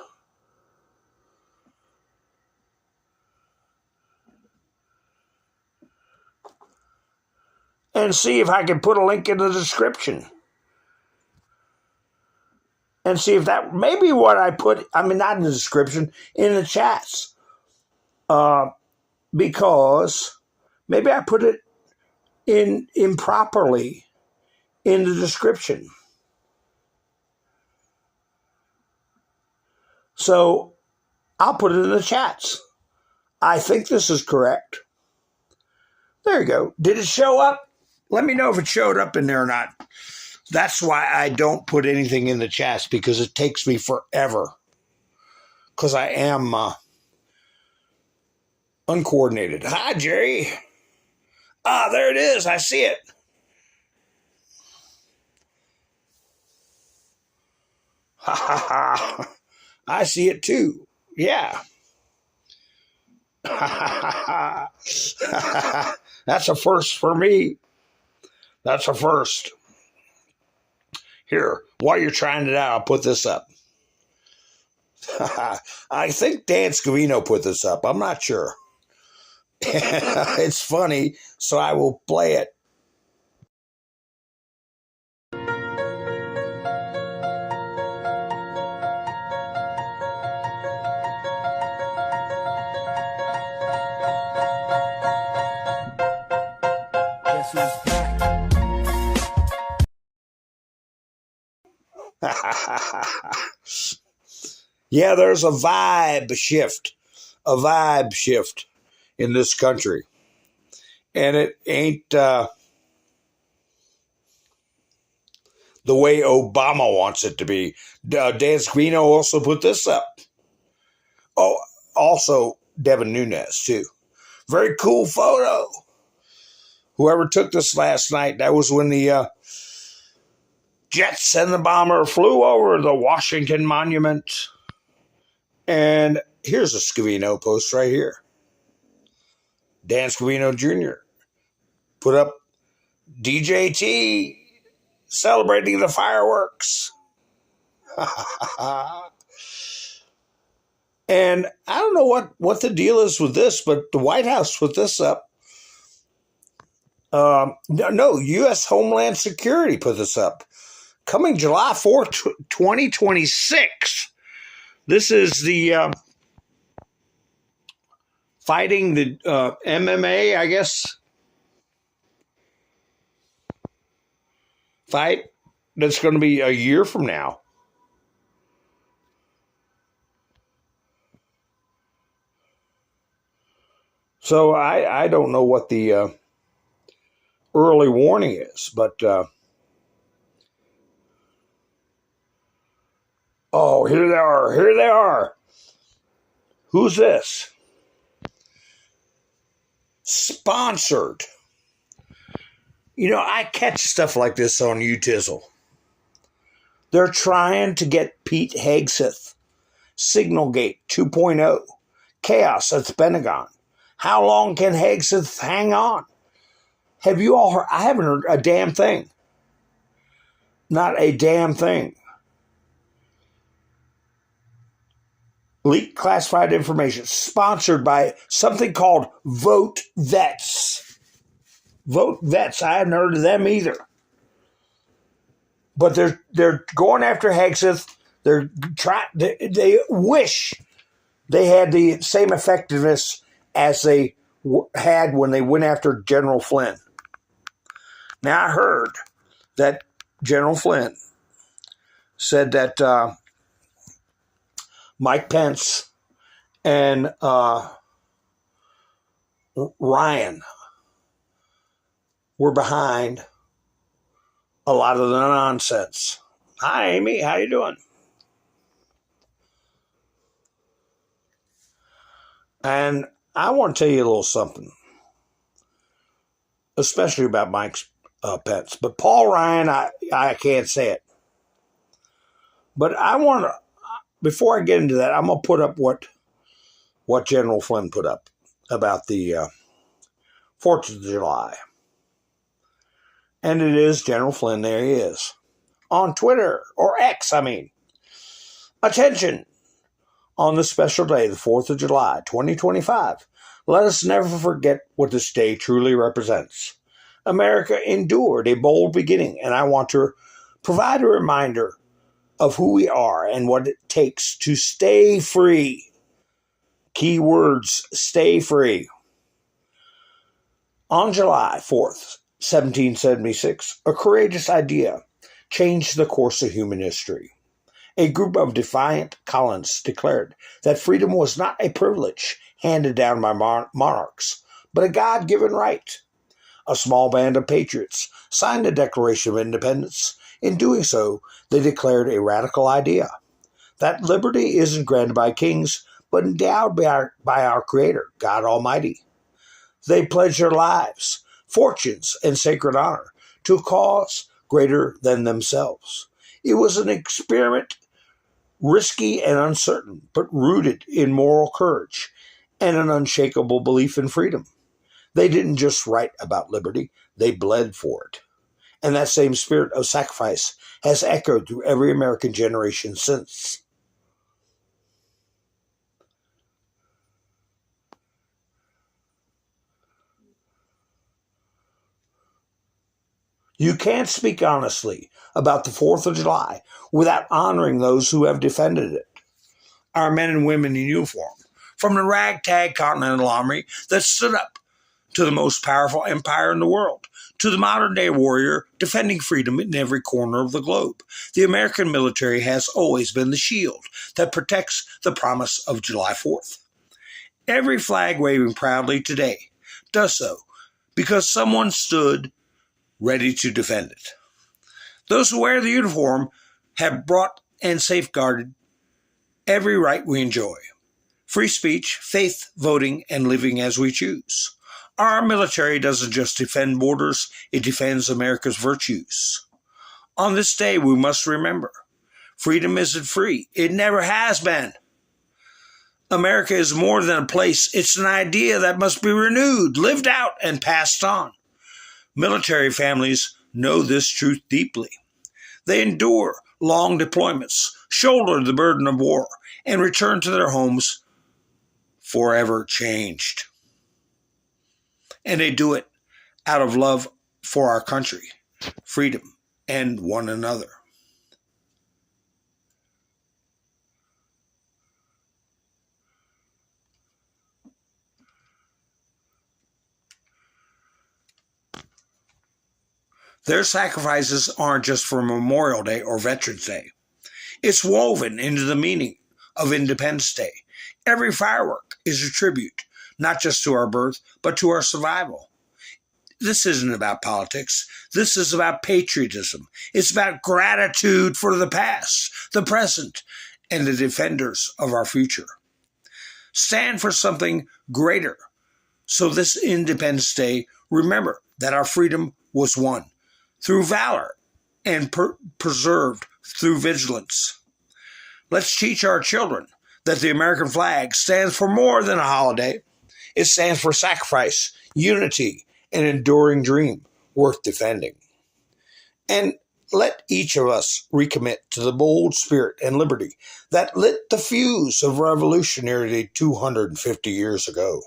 And see if I can put a link in the description. And see if that, maybe what I put, not in the description, in the chats. Because maybe I put it in improperly in the description. So I'll put it in the chats. I think this is correct. There you go. Did it show up? Let me know if it showed up in there or not. That's why I don't put anything in the chats, because it takes me forever. Because I am Uncoordinated. Hi, Jerry. Ah, there it is. I see it. Ha ha ha. I see it too. Yeah. That's a first for me. That's a first. Here, while you're trying it out, I'll put this up. I think Dan Scavino put this up. I'm not sure. It's funny, so I will play it. Guess who's back? Yeah, there's a vibe shift in this country. And it ain't the way Obama wants it to be. Dan Scavino also put this up. Oh, also Devin Nunes, too. Very cool photo. Whoever took this last night, that was when the jets and the bomber flew over the Washington Monument. And here's a Scavino post right here. Dan Scavino Jr. put up DJT celebrating the fireworks. And I don't know what the deal is with this, but the White House put this up. No, U.S. Homeland Security put this up. Coming July 4th, 2026. This is the fighting the MMA, I guess, fight that's going to be a year from now. So I don't know what the early warning is, but oh, here they are. Here they are. Who's this? Sponsored. You know, I catch stuff like this on Utizzle. They're trying to get Pete Hegseth, Signalgate 2.0, chaos at the Pentagon. How long can Hegseth hang on? Have you all heard? I haven't heard a damn thing. Not a damn thing. Leaked classified information sponsored by something called Vote Vets. Vote Vets. I haven't heard of them either. But they're going after Hegseth. They wish they had the same effectiveness as they had when they went after General Flynn. Now I heard that General Flynn said that Mike Pence and Ryan were behind a lot of the nonsense. Hi, Amy. How you doing? And I want to tell you a little something, especially about Mike Pence. But Paul Ryan, I can't say it. But I want to, before I get into that, I'm going to put up what General Flynn put up about the 4th of July. And it is General Flynn, there he is, on Twitter, or X, I mean. Attention! On this special day, the 4th of July, 2025, let us never forget what this day truly represents. America endured a bold beginning, and I want to provide a reminder of who we are and what it takes to stay free. Key words, stay free. On July 4th, 1776, a courageous idea changed the course of human history. A group of defiant colonists declared that freedom was not a privilege handed down by monarchs, but a God-given right. A small band of patriots signed the Declaration of Independence. In doing so, they declared a radical idea, that liberty isn't granted by kings, but endowed by our Creator, God Almighty. They pledged their lives, fortunes, and sacred honor to a cause greater than themselves. It was an experiment, risky and uncertain, but rooted in moral courage and an unshakable belief in freedom. They didn't just write about liberty, they bled for it. And that same spirit of sacrifice has echoed through every American generation since. You can't speak honestly about the 4th of July without honoring those who have defended it. Our men and women in uniform, from the ragtag Continental Army that stood up to the most powerful empire in the world, to the modern-day warrior defending freedom in every corner of the globe. The American military has always been the shield that protects the promise of July 4th. Every flag waving proudly today does so because someone stood ready to defend it. Those who wear the uniform have brought and safeguarded every right we enjoy: free speech, faith, voting, and living as we choose. Our military doesn't just defend borders, it defends America's virtues. On this day, we must remember, freedom isn't free. It never has been. America is more than a place. It's an idea that must be renewed, lived out, and passed on. Military families know this truth deeply. They endure long deployments, shoulder the burden of war, and return to their homes forever changed. And they do it out of love for our country, freedom, and one another. Their sacrifices aren't just for Memorial Day or Veterans Day. It's woven into the meaning of Independence Day. Every firework is a tribute, not just to our birth, but to our survival. This isn't about politics. This is about patriotism. It's about gratitude for the past, the present, and the defenders of our future. Stand for something greater. So this Independence Day, remember that our freedom was won through valor and preserved through vigilance. Let's teach our children that the American flag stands for more than a holiday. It stands for sacrifice, unity, an enduring dream worth defending. And let each of us recommit to the bold spirit and liberty that lit the fuse of revolution nearly 250 years ago.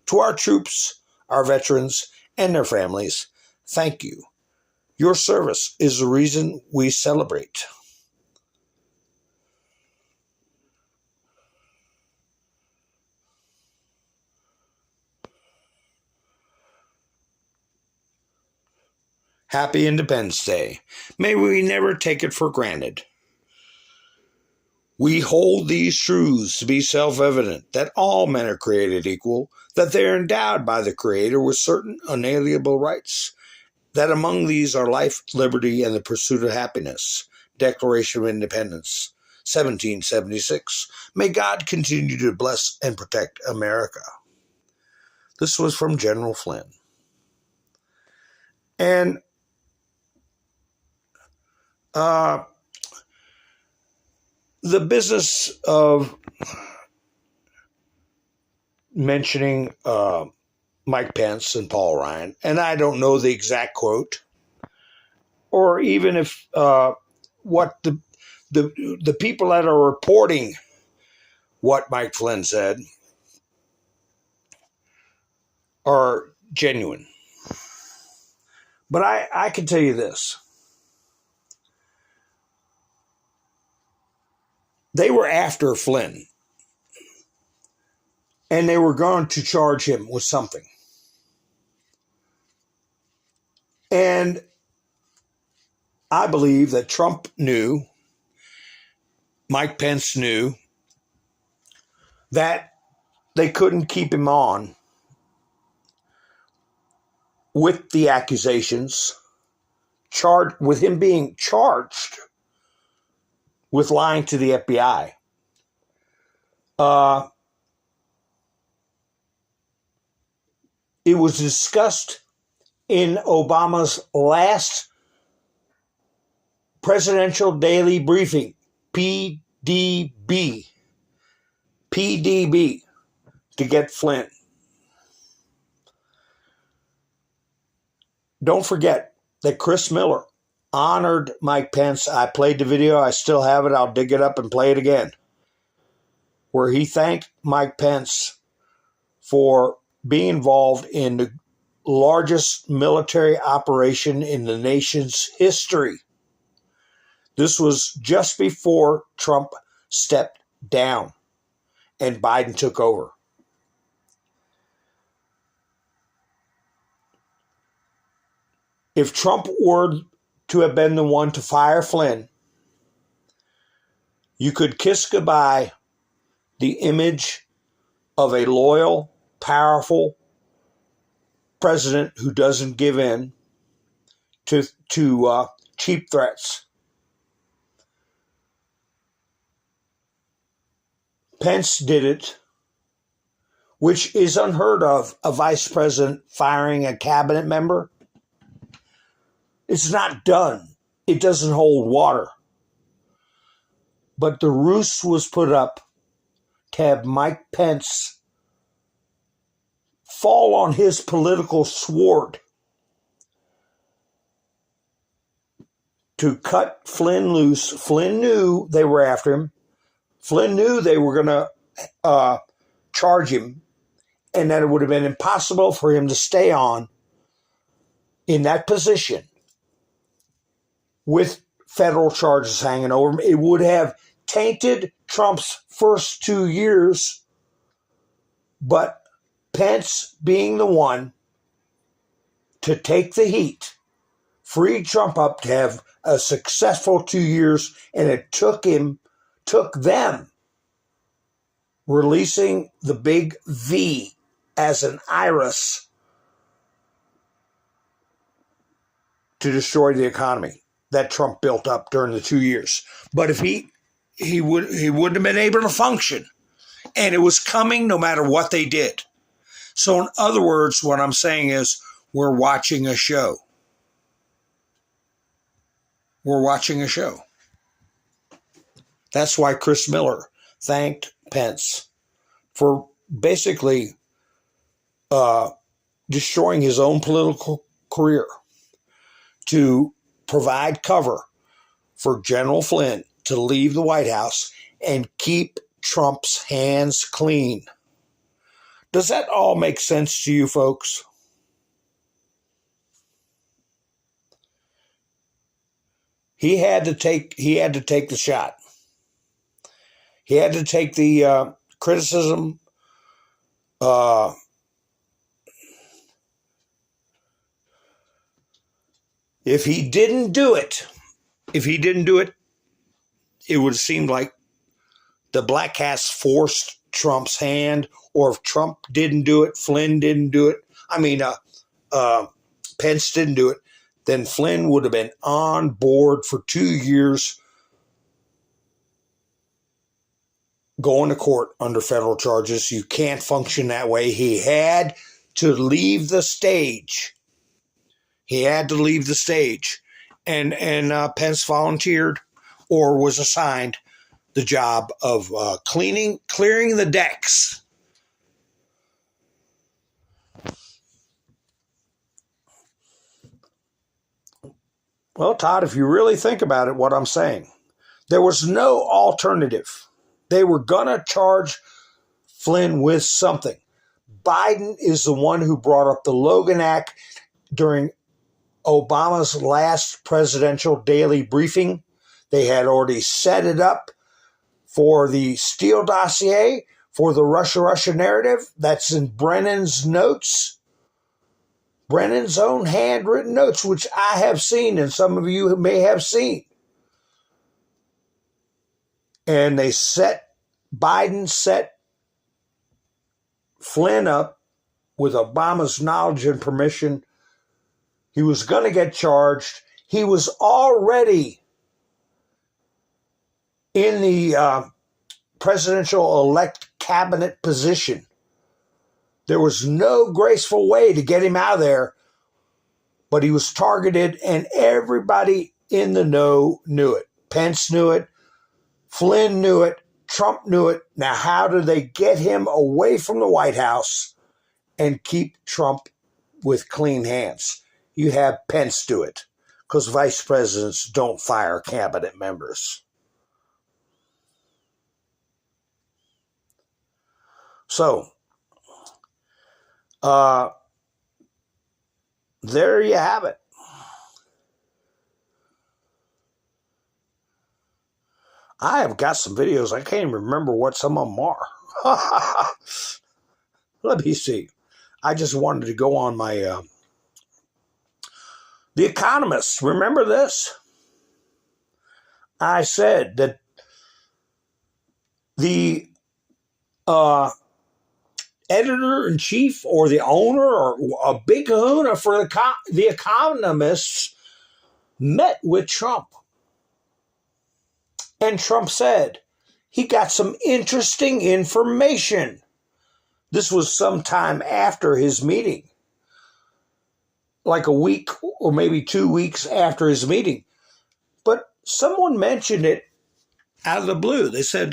To our troops, our veterans, and their families, thank you. Your service is the reason we celebrate. Happy Independence Day. May we never take it for granted. We hold these truths to be self-evident, that all men are created equal, that they are endowed by the Creator with certain unalienable rights, that among these are life, liberty, and the pursuit of happiness. Declaration of Independence, 1776. May God continue to bless and protect America. This was from General Flynn. And the business of mentioning Mike Pence and Paul Ryan, and I don't know the exact quote, or even if what the people that are reporting what Mike Flynn said are genuine. But I can tell you this. They were after Flynn, and they were going to charge him with something. And I believe that Trump knew, Mike Pence knew, that they couldn't keep him on with the accusations, with him being charged with lying to the FBI It was discussed in Obama's last presidential daily briefing, PDB, to get Flynn. Don't forget that Chris Miller honored Mike Pence. I played the video. I still have it. I'll dig it up and play it again, where he thanked Mike Pence for being involved in the largest military operation in the nation's history. This was just before Trump stepped down and Biden took over. If Trump were to have been the one to fire Flynn, you could kiss goodbye the image of a loyal, powerful president who doesn't give in to cheap threats. Pence did it, which is unheard of, a vice president firing a cabinet member. It's not done. It doesn't hold water. But the ruse was put up to have Mike Pence fall on his political sword to cut Flynn loose. Flynn knew they were after him. Flynn knew they were going to charge him, and that it would have been impossible for him to stay on in that position with federal charges hanging over him. It would have tainted Trump's first 2 years, but Pence being the one to take the heat freed Trump up to have a successful 2 years, and it took them releasing the big V as an iris to destroy the economy that Trump built up during the 2 years. But if he wouldn't have been able to function, and it was coming no matter what they did. So in other words, what I'm saying is we're watching a show. We're watching a show. That's why Chris Miller thanked Pence for basically destroying his own political career to provide cover for General Flynn to leave the White House and keep Trump's hands clean. Does that all make sense to you folks? He had to take the shot. He had to take the criticism. If he didn't do it, it would have seemed like the black hats forced Trump's hand, or if Trump didn't do it, Flynn didn't do it. Pence didn't do it. Then Flynn would have been on board for 2 years going to court under federal charges. You can't function that way. He had to leave the stage. And Pence volunteered or was assigned the job of clearing the decks. Well, Todd, if you really think about it, what I'm saying, there was no alternative. They were going to charge Flynn with something. Biden is the one who brought up the Logan Act during Obama's last presidential daily briefing. They had already set it up for the Steele dossier, for the Russia narrative. That's in Brennan's notes. Brennan's own handwritten notes, which I have seen, and some of you may have seen. And Biden set Flynn up with Obama's knowledge and permission. He was going to get charged. He was already in the presidential cabinet position. There was no graceful way to get him out of there, but he was targeted, and everybody in the know knew it. Pence knew it. Flynn knew it. Trump knew it. Now, how do they get him away from the White House and keep Trump with clean hands? You have Pence do it, because vice presidents don't fire cabinet members. So, there you have it. I have got some videos. I can't even remember what some of them are. Let me see. I just wanted to go on my The Economist. Remember this? I said that the editor-in-chief or the owner or a big kahuna for the Economists met with Trump. And Trump said he got some interesting information. This was sometime after his meeting, like a week or maybe 2 weeks after his meeting. But someone mentioned it out of the blue. They said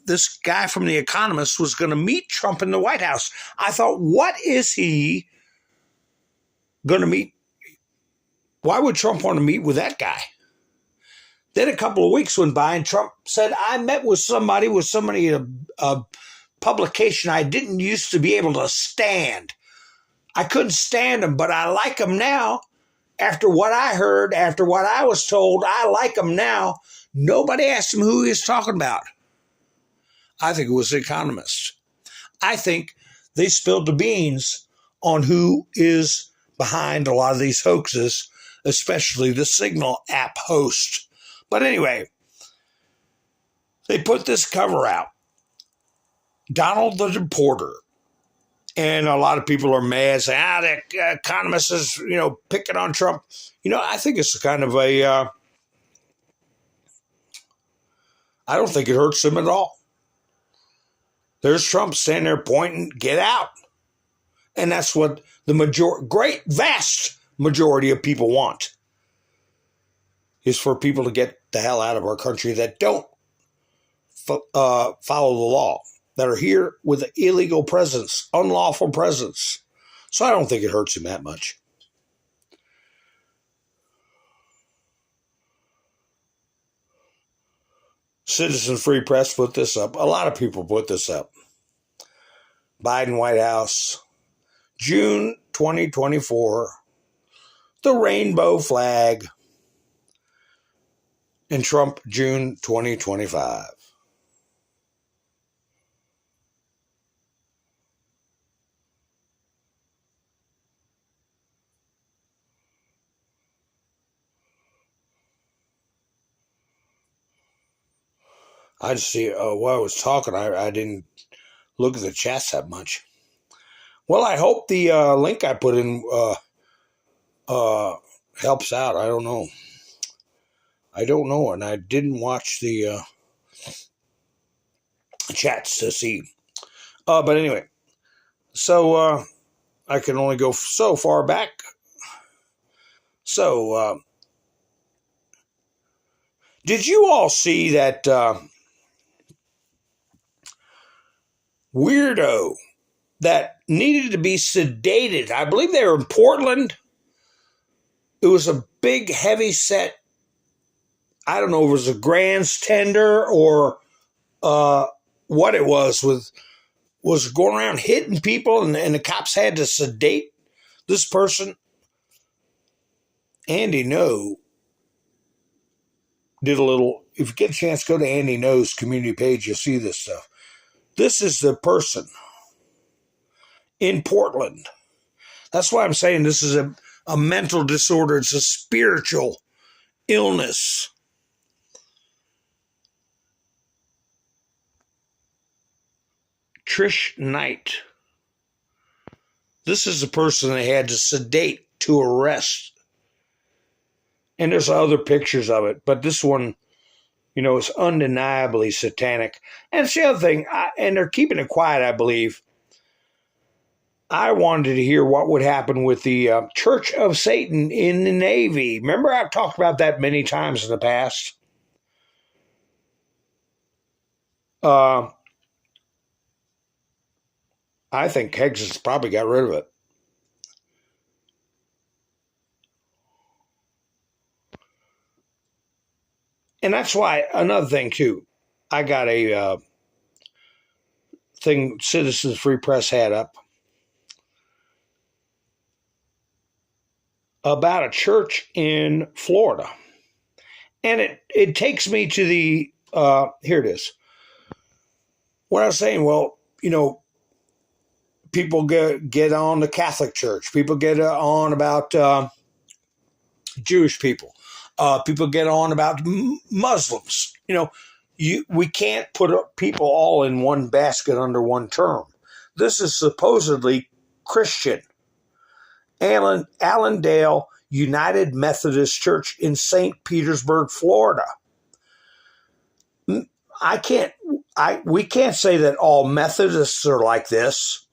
this guy from The Economist was going to meet Trump in the White House. I thought, what is he going to meet? Why would Trump want to meet with that guy? Then a couple of weeks went by and Trump said, I met with somebody in a publication I didn't used to be able to stand. I couldn't stand him, but I like him now. After what I heard, after what I was told, I like him now. Nobody asked him who he was talking about. I think it was The Economist. I think they spilled the beans on who is behind a lot of these hoaxes, especially the Signal app host. But anyway, they put this cover out. Donald the Deporter. And a lot of people are mad, saying, the Economist is, picking on Trump. I think it's kind of I don't think it hurts him at all. There's Trump standing there pointing, get out. And that's what the vast majority of people want, is for people to get the hell out of our country that don't follow the law, that are here with an illegal presence, unlawful presence. So I don't think it hurts him that much. Citizen Free Press put this up. A lot of people put this up. Biden White House, June 2024, the rainbow flag, and Trump, June 2025. I just see, while I was talking, I didn't look at the chats that much. Well, I hope the link I put in helps out. I don't know. And I didn't watch the chats to see. But anyway, so I can only go so far back. So, did you all see that weirdo that needed to be sedated? I believe they were in Portland. It was a big, heavy set. I don't know if it was a grand's tender or what it was going around hitting people, and the cops had to sedate this person. Andy No did a little. If you get a chance, go to Andy No's community page. You'll see this stuff. This is the person in Portland. That's why I'm saying this is a mental disorder. It's a spiritual illness. Trish Knight. This is the person they had to sedate to arrest. And there's other pictures of it, but this one You know, it's undeniably satanic. And it's the other thing, and they're keeping it quiet, I believe. I wanted to hear what would happen with the Church of Satan in the Navy. Remember, I've talked about that many times in the past. I think Higgs probably got rid of it. And that's why, another thing too, I got a thing Citizens Free Press had up about a church in Florida. And it takes me to the, here it is. What I was saying, well, you know, people get on the Catholic Church. People get on about Jewish people. People get on about Muslims. You know, we can't put people all in one basket under one term. This is supposedly Christian. Allendale United Methodist Church in St. Petersburg, Florida. We can't say that all Methodists are like this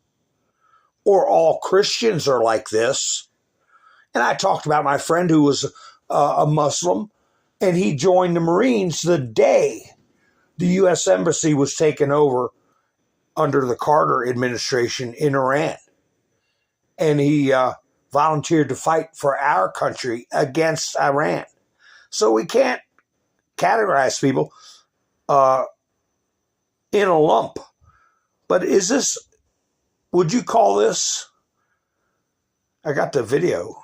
or all Christians are like this. And I talked about my friend who was a Muslim, and he joined the Marines the day the U.S. Embassy was taken over under the Carter administration in Iran. And he volunteered to fight for our country against Iran. So we can't categorize people in a lump. But would you call this, I got the video,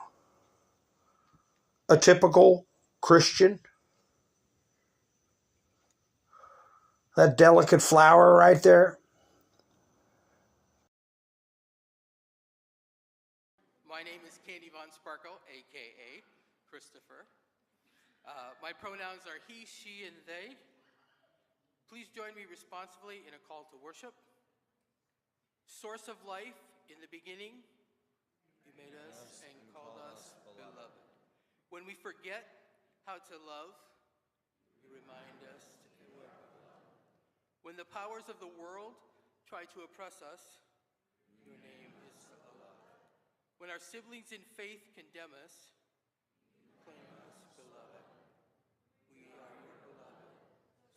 a typical Christian? That delicate flower right there? My name is Candy Von Sparkle, a.k.a. Christopher. My pronouns are he, she, and they. Please join me responsibly in a call to worship. Source of life, in the beginning, you made us and called us beloved. When we forget how to love, you remind us to do it. When the powers of the world try to oppress us, your name is Allah. When our siblings in faith condemn us, claim us beloved. We are your beloved.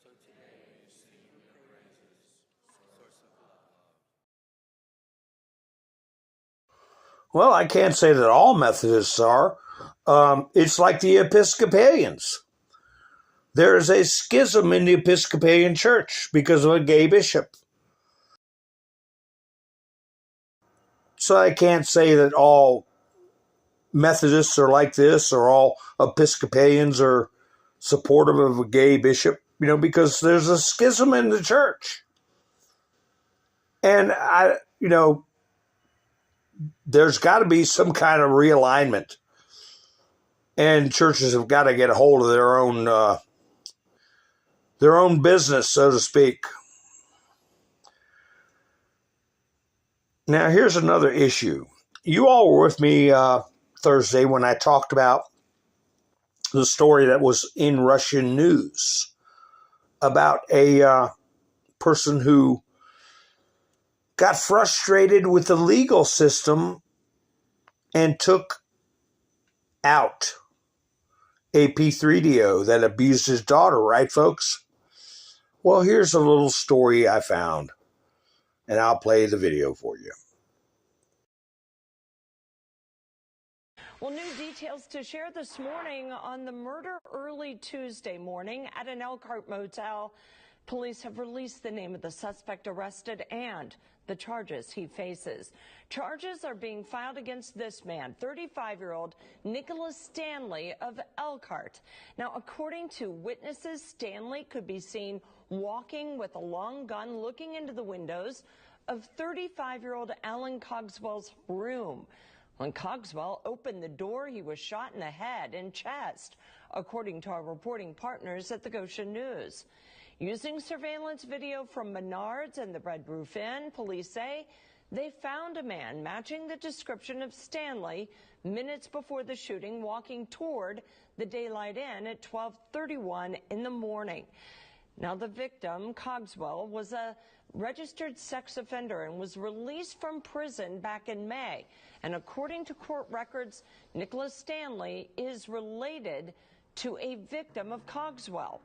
So today, sing your praises, source of love. Well, I can't say that all Methodists are. It's like the Episcopalians. There is a schism in the Episcopalian Church because of a gay bishop. So I can't say that all Methodists are like this or all Episcopalians are supportive of a gay bishop, you know, because there's a schism in the church. And there's got to be some kind of realignment. And churches have got to get a hold of their own business, so to speak. Now, here's another issue. You all were with me Thursday when I talked about the story that was in Russian news about a person who got frustrated with the legal system and took out a P3DO that abused his daughter, right, folks? Well, here's a little story I found, and I'll play the video for you. Well, new details to share this morning on the murder early Tuesday morning at an Elkhart motel. Police have released the name of the suspect arrested and the charges he faces. Charges are being filed against this man, 35-year-old Nicholas Stanley of Elkhart. Now, according to witnesses, Stanley could be seen walking with a long gun looking into the windows of 35-year-old Alan Cogswell's room. When Cogswell opened the door, he was shot in the head and chest, according to our reporting partners at the Goshen News. Using surveillance video from Menards and the Red Roof Inn, police say They found a man matching the description of Stanley minutes before the shooting, walking toward the Daylight Inn at 12:31 in the morning. Now, the victim, Cogswell, was a registered sex offender and was released from prison back in May. And according to court records, Nicholas Stanley is related to a victim of Cogswell.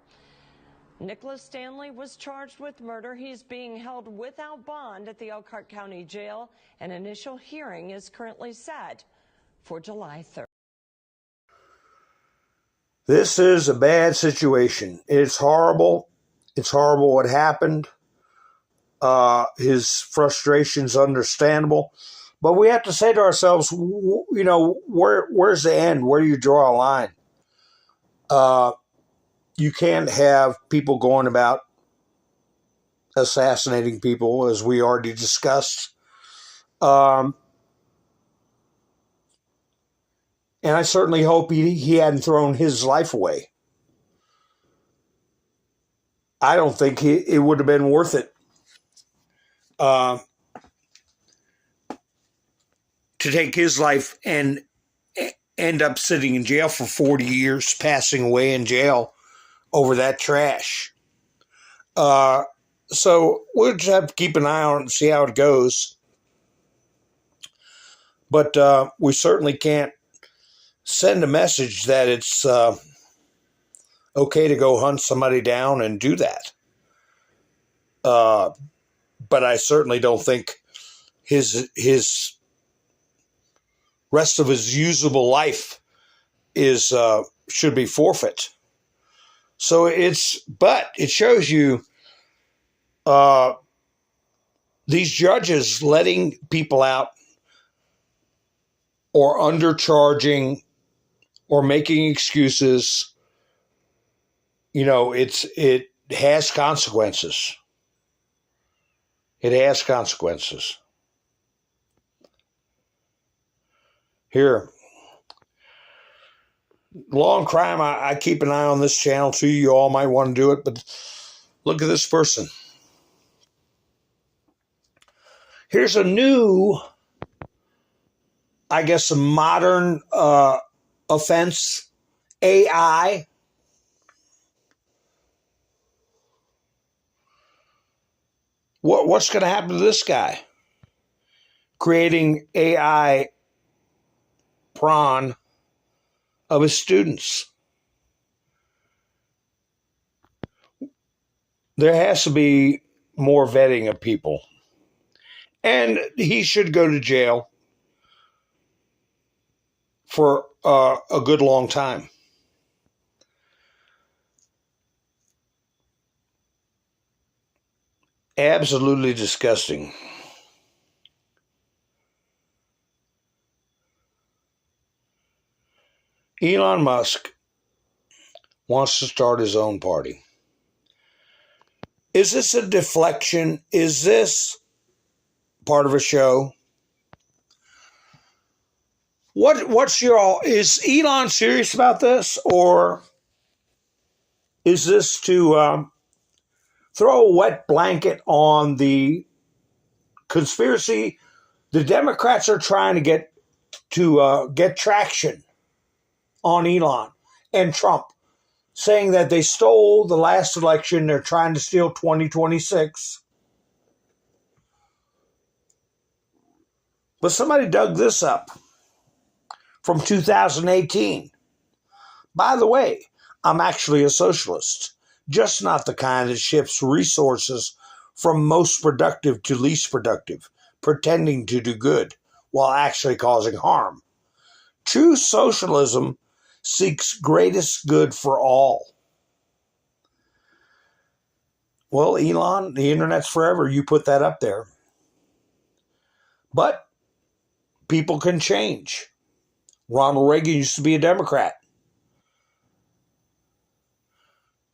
Nicholas Stanley was charged with murder. He's being held without bond at the Elkhart County Jail. An initial hearing is currently set for July 3rd. This is a bad situation. It's horrible. It's horrible what happened. His frustration's understandable. But we have to say to ourselves, you know, where's the end? Where do you draw a line? You can't have people going about assassinating people, as we already discussed. And I certainly hope he hadn't thrown his life away. I don't think it would have been worth it to take his life and end up sitting in jail for 40 years, passing away in jail over that trash. So we'll just have to keep an eye on it and see how it goes. But we certainly can't send a message that it's okay to go hunt somebody down and do that. But I certainly don't think his rest of his usable life is should be forfeit. So it shows you these judges letting people out or undercharging or making excuses. You know, it has consequences. It has consequences. Here, law and crime, I keep an eye on this channel too. You all might want to do it, but look at this person. Here's a new, I guess, a modern offense, AI. What's going to happen to this guy? Creating AI prawn of his students. There has to be more vetting of people. And he should go to jail for a good long time. Absolutely disgusting. Elon Musk wants to start his own party. Is this a deflection? Is this part of a show? Is Elon serious about this, or is this to throw a wet blanket on the conspiracy? The Democrats are trying to get traction on Elon and Trump, saying that they stole the last election. They're trying to steal 2026. But somebody dug this up from 2018. By the way, I'm actually a socialist, just not the kind that shifts resources from most productive to least productive, pretending to do good while actually causing harm. True socialism seeks greatest good for all. Well, Elon, the internet's forever. You put that up there. But people can change. Ronald Reagan used to be a Democrat.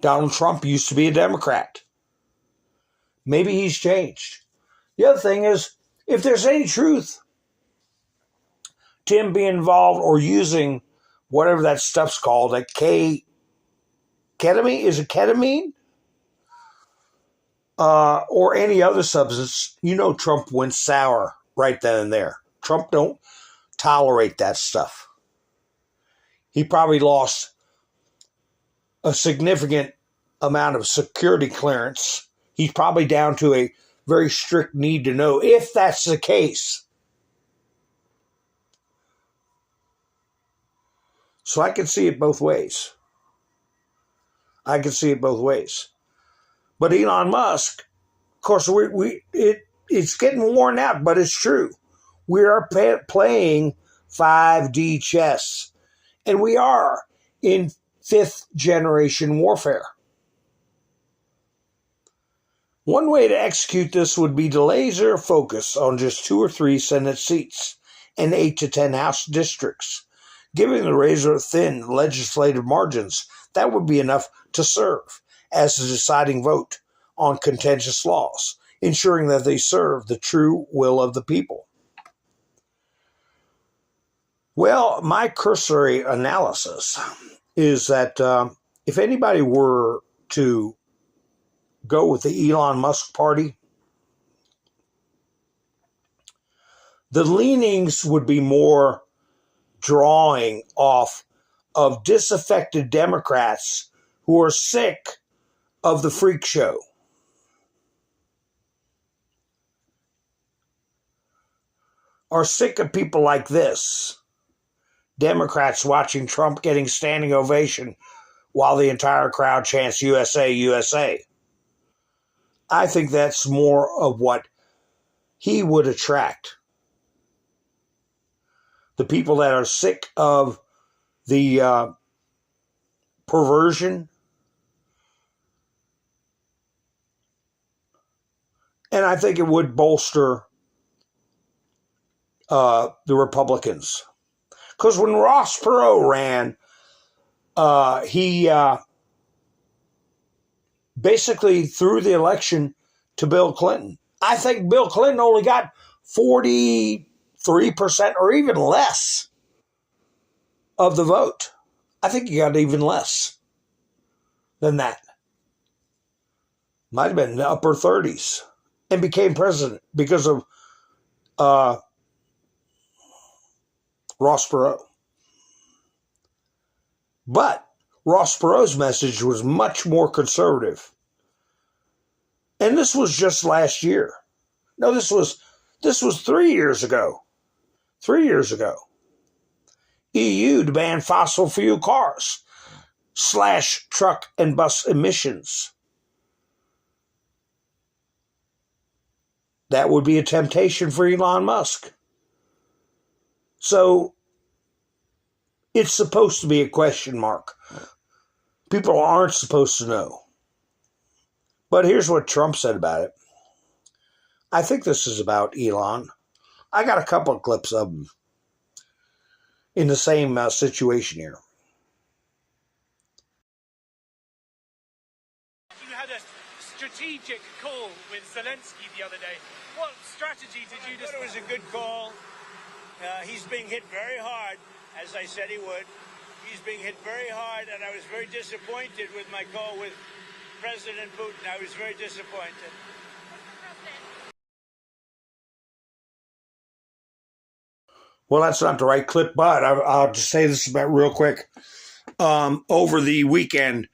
Donald Trump used to be a Democrat. Maybe he's changed. The other thing is, if there's any truth to him being involved or using whatever that stuff's called, that ketamine? Is it ketamine? or any other substance, you know Trump went sour right then and there. Trump don't tolerate that stuff. He probably lost a significant amount of security clearance. He's probably down to a very strict need to know if that's the case. So I can see it both ways. I can see it both ways. But Elon Musk, of course, it's getting worn out, but it's true. We are playing 5D chess, and we are in 5th generation warfare. One way to execute this would be to laser focus on just 2 or 3 Senate seats and 8 to 10 House districts, giving the razor-thin legislative margins. That would be enough to serve as the deciding vote on contentious laws, ensuring that they serve the true will of the people. Well, my cursory analysis is that if anybody were to go with the Elon Musk party, the leanings would be more drawing off of disaffected Democrats who are sick of the freak show. Are sick of people like this. Democrats watching Trump getting standing ovation while the entire crowd chants USA, USA. I think that's more of what he would attract. The people that are sick of the perversion. And I think it would bolster the Republicans. Because when Ross Perot ran, he basically threw the election to Bill Clinton. I think Bill Clinton only got 43% or even less of the vote. I think he got even less than that. Might have been in the upper 30s. And became president because of Ross Perot. But Ross Perot's message was much more conservative. And this was just last year. No, this was 3 years ago. 3 years ago. EU to ban fossil fuel cars, slash truck and bus emissions. That would be a temptation for Elon Musk. So it's supposed to be a question mark. People aren't supposed to know. But here's what Trump said about it. I think this is about Elon. I got a couple of clips of him in the same situation here. You had a strategic call with Zelensky the other day. What strategy did you decide? It was a good call. He's being hit very hard, as I said he would. He's being hit very hard, and I was very disappointed with my call with President Putin. I was very disappointed. Well, that's not the right clip, but I'll just say this about real quick. Over the weekend,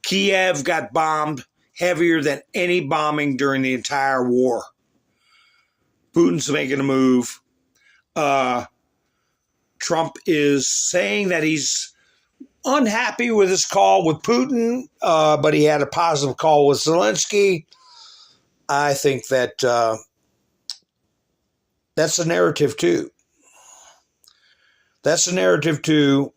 Kiev got bombed heavier than any bombing during the entire war. Putin's making a move. Trump is saying that he's unhappy with his call with Putin, but he had a positive call with Zelensky. I think that that's a narrative too. That's a narrative too.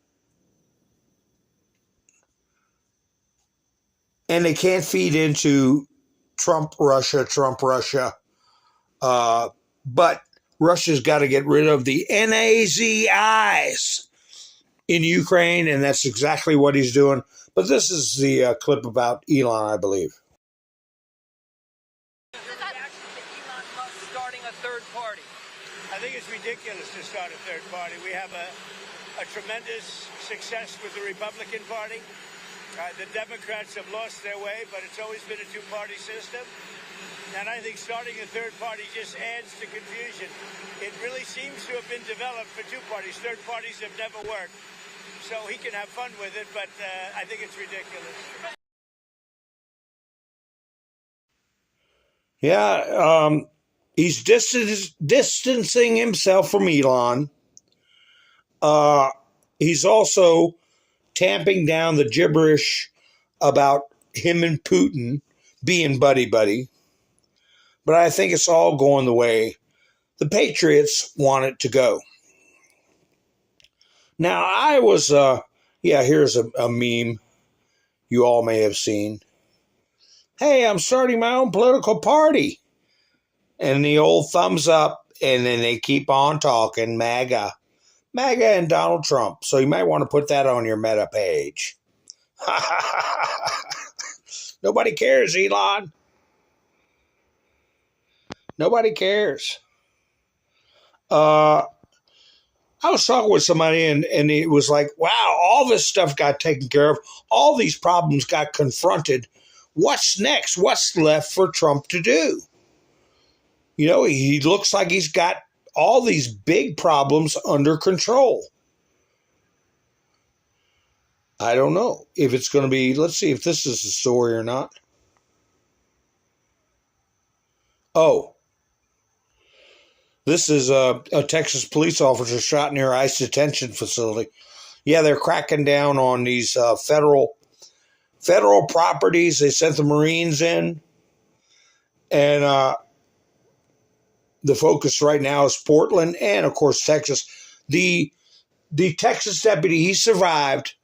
And they can't feed into Trump, Russia. But Russia's got to get rid of the NAZIs in Ukraine, and that's exactly what he's doing. But this is the clip about Elon, I believe. Your reaction to Elon Musk starting a third party? I think it's ridiculous to start a third party. We have a tremendous success with the Republican Party. The Democrats have lost their way, but it's always been a two-party system. And I think starting a third party just adds to confusion. It really seems to have been developed for two parties. Third parties have never worked. So he can have fun with it, but I think it's ridiculous. Yeah, he's distancing himself from Elon. He's also tamping down the gibberish about him and Putin being buddy-buddy. But I think it's all going the way the Patriots want it to go. Now, I was, here's a meme you all may have seen. Hey, I'm starting my own political party. And the old thumbs up, and then they keep on talking, MAGA and Donald Trump. So you might want to put that on your meta page. Nobody cares, Elon. Nobody cares. I was talking with somebody, and it was like, wow, all this stuff got taken care of. All these problems got confronted. What's next? What's left for Trump to do? You know, he looks like he's got all these big problems under control. I don't know if it's going to be, let's see if this is the story or not. Oh, this is a Texas police officer shot near ICE detention facility. Yeah, they're cracking down on these federal properties. They sent the Marines in. And the focus right now is Portland and, of course, Texas. The Texas deputy, he survived.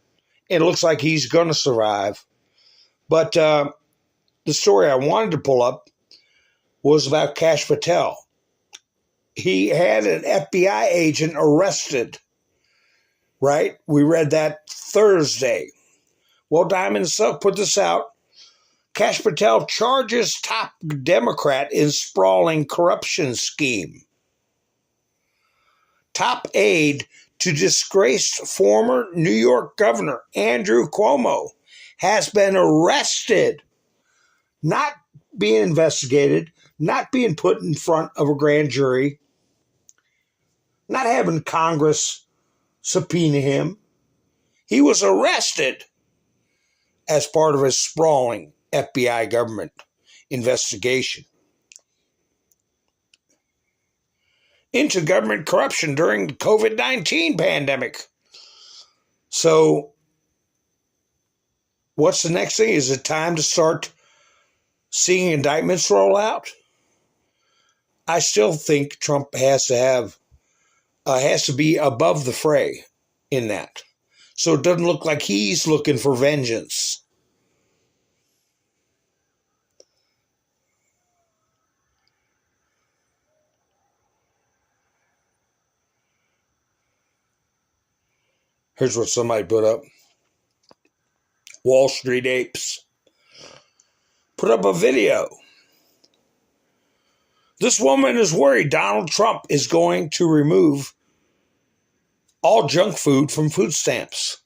It looks like he's going to survive. But the story I wanted to pull up was about Kash Patel. He had an FBI agent arrested, right? We read that Thursday. Well, Diamond Silk put this out. Kash Patel charges top Democrat in sprawling corruption scheme. Top aide to disgraced former New York Governor Andrew Cuomo has been arrested, not being investigated, not being put in front of a grand jury, not having Congress subpoena him. He was arrested as part of a sprawling FBI government investigation into government corruption during the COVID-19 pandemic. So what's the next thing? Is it time to start seeing indictments roll out? I still think Trump has to be above the fray in that. So it doesn't look like he's looking for vengeance. Here's what somebody put up. Wall Street apes put up a video. This woman is worried Donald Trump is going to remove all junk food from food stamps.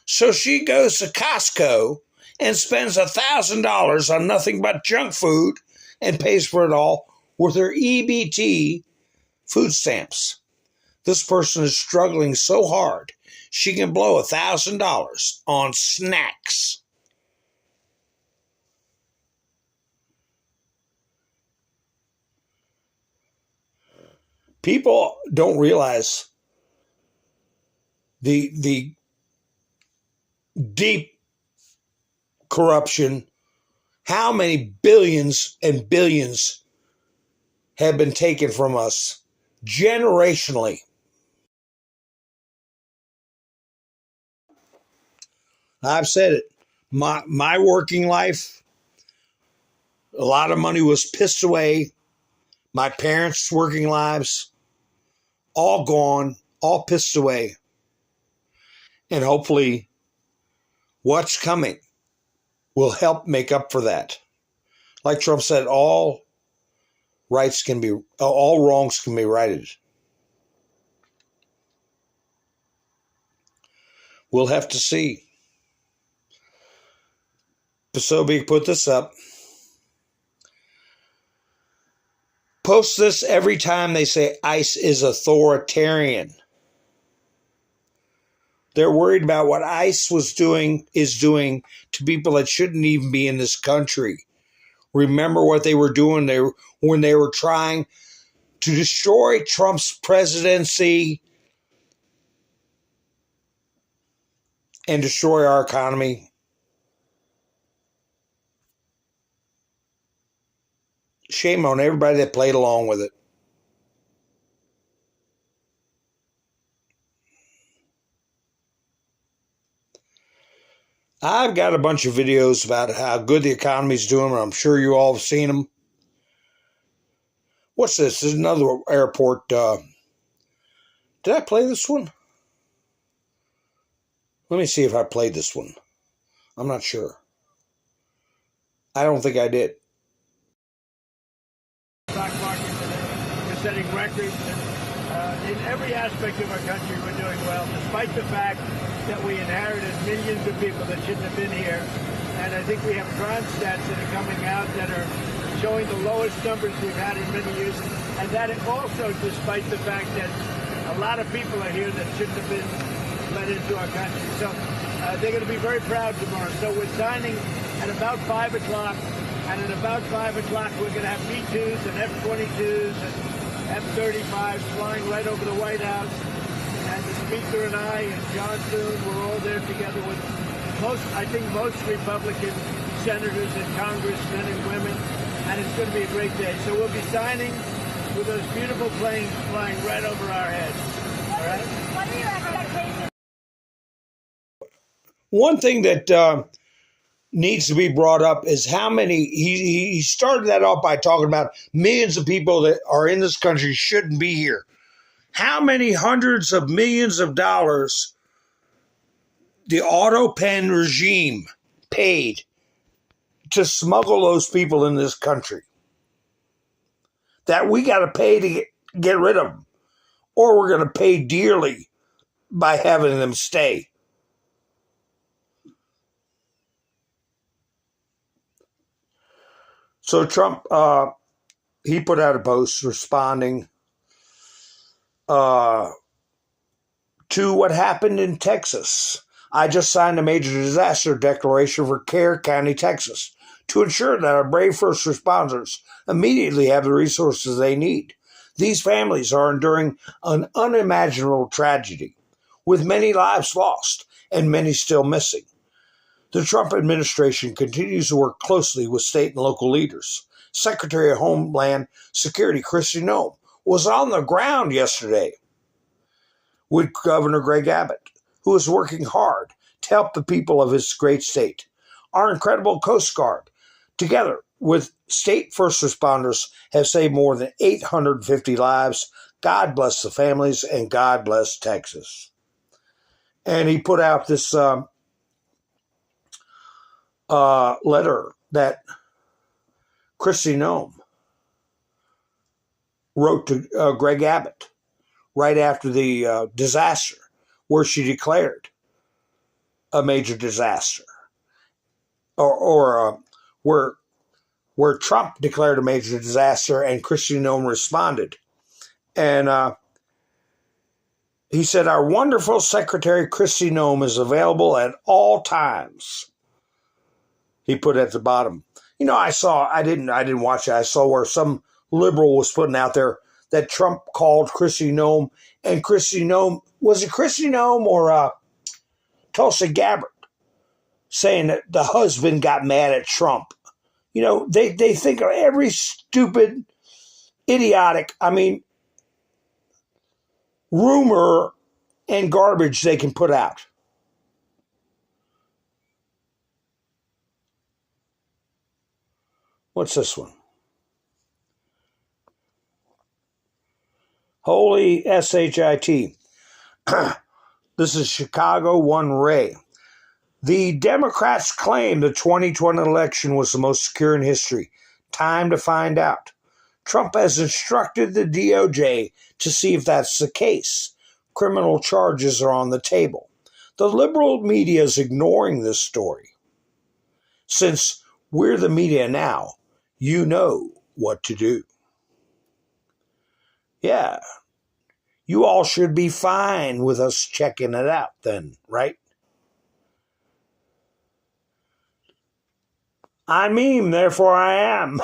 So she goes to Costco and spends $1,000 on nothing but junk food and pays for it all with her EBT food stamps. This person is struggling so hard she can blow $1,000 on snacks. People don't realize the deep corruption, how many billions and billions have been taken from us generationally. I've said it. My working life, a lot of money was pissed away. My parents' working lives, all gone, all pissed away. And hopefully what's coming will help make up for that. Like Trump said, all wrongs can be righted. We'll have to see. Pasobi put this up. Post this every time they say ICE is authoritarian. They're worried about what ICE is doing to people that shouldn't even be in this country. Remember what they were doing when they were trying to destroy Trump's presidency and destroy our economy. Shame on everybody that played along with it. I've got a bunch of videos about how good the economy's doing, and I'm sure you all have seen them. What's this? This is another airport. Did I play this one? Let me see if I played this one. I'm not sure. I don't think I did. Stock market today, we're setting records. In every aspect of our country, we're doing well, despite the fact that we inherited millions of people that shouldn't have been here. And I think we have crime stats that are coming out that are showing the lowest numbers we've had in many years. And that also despite the fact that a lot of people are here that shouldn't have been let into our country. So they're going to be very proud tomorrow. So we're signing at about 5 o'clock. And at about 5 o'clock, we're going to have B-2s and F-22s and F-35s flying right over the White House. And the Speaker and I and John Thune, we're all there together with most Republican senators and congressmen and women. And it's going to be a great day. So we'll be signing with those beautiful planes flying right over our heads. All right? What are your expectations? One thing that needs to be brought up is how many, he started that off by talking about millions of people that are in this country shouldn't be here. How many hundreds of millions of dollars the auto pen regime paid to smuggle those people in this country that we got to pay to get rid of them, or we're going to pay dearly by having them stay. So Trump, he put out a post responding to what happened in Texas. I just signed a major disaster declaration for Kerr County, Texas, to ensure that our brave first responders immediately have the resources they need. These families are enduring an unimaginable tragedy, with many lives lost and many still missing. The Trump administration continues to work closely with state and local leaders. Secretary of Homeland Security Kristi Noem was on the ground yesterday with Governor Greg Abbott, who is working hard to help the people of his great state. Our incredible Coast Guard, together with state first responders, have saved more than 850 lives. God bless the families, and God bless Texas. And he put out this letter that Kristi Noem wrote to Greg Abbott right after the disaster, where she declared a major disaster, or where Trump declared a major disaster and Kristi Noem responded. And he said, our wonderful Secretary Kristi Noem is available at all times. He put at the bottom. You know, I didn't watch it. I saw where some liberal was putting out there that Trump called Kristi Noem, and Kristi Noem, was it Kristi Noem or Tulsi Gabbard, saying that the husband got mad at Trump. You know, they think of every stupid, idiotic, rumor and garbage they can put out. What's this one? Holy SHIT. This is Chicago One Ray. The Democrats claim the 2020 election was the most secure in history. Time to find out. Trump has instructed the DOJ to see if that's the case. Criminal charges are on the table. The liberal media is ignoring this story. Since we're the media now, you know what to do. Yeah, you all should be fine with us checking it out then, right? I meme, therefore I am.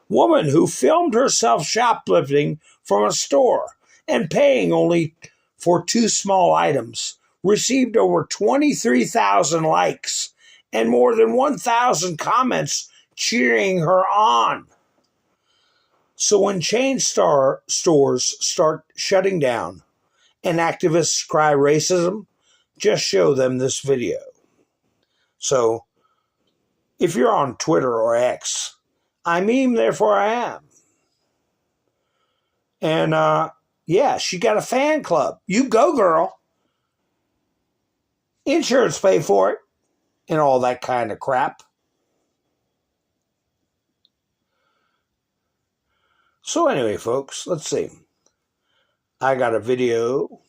Woman who filmed herself shoplifting from a store and paying only for 2 small items received over 23,000 likes and more than 1,000 comments cheering her on. So when chain stores start shutting down and activists cry racism, just show them this video. So if you're on Twitter or X, I meme, therefore I am. And yeah, she got a fan club. You go, girl. Insurance pay for it and all that kind of crap. So anyway, folks, let's see. I got a video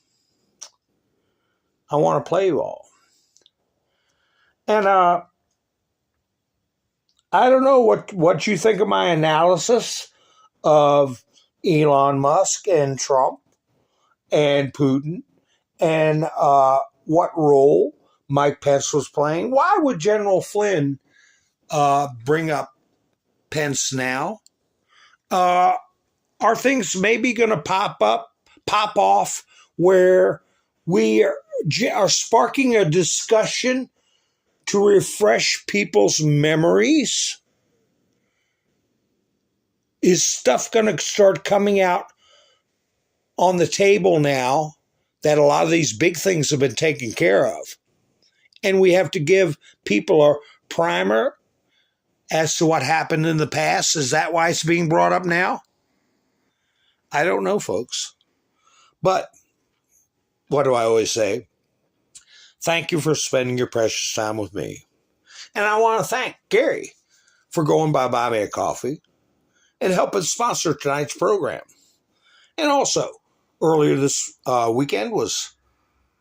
I want to play you all. And I don't know what you think of my analysis of Elon Musk and Trump and Putin and what role Mike Pence was playing. Why would General Flynn bring up Pence now? Are things maybe going to pop off where we are sparking a discussion to refresh people's memories? Is stuff going to start coming out on the table now that a lot of these big things have been taken care of? And we have to give people a primer as to what happened in the past? Is that why it's being brought up now? I don't know, folks. But what do I always say? Thank you for spending your precious time with me. And I want to thank Gary for going by Buy Me a Coffee and helping sponsor tonight's program. And also, earlier this weekend was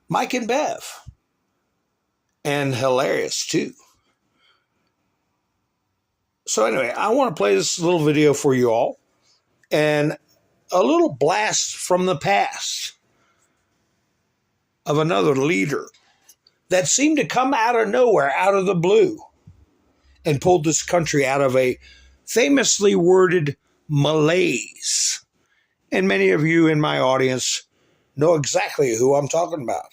Mike and Bev. And hilarious, too. So anyway, I want to play this little video for you all. And a little blast from the past of another leader that seemed to come out of nowhere, out of the blue, and pulled this country out of a famously worded malaise. And many of you in my audience know exactly who I'm talking about.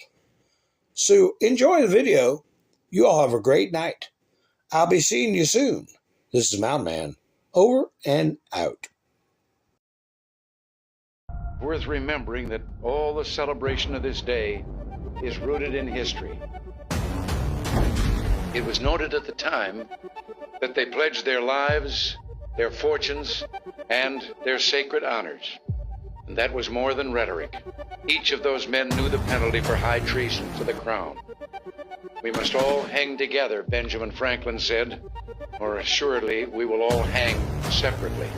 So enjoy the video. You all have a great night. I'll be seeing you soon. This is Mountain Man. Over and out. Worth remembering that all the celebration of this day is rooted in history. It was noted at the time that they pledged their lives, their fortunes, and their sacred honors. And that was more than rhetoric. Each of those men knew the penalty for high treason to the crown. We must all hang together, Benjamin Franklin said, or assuredly we will all hang separately.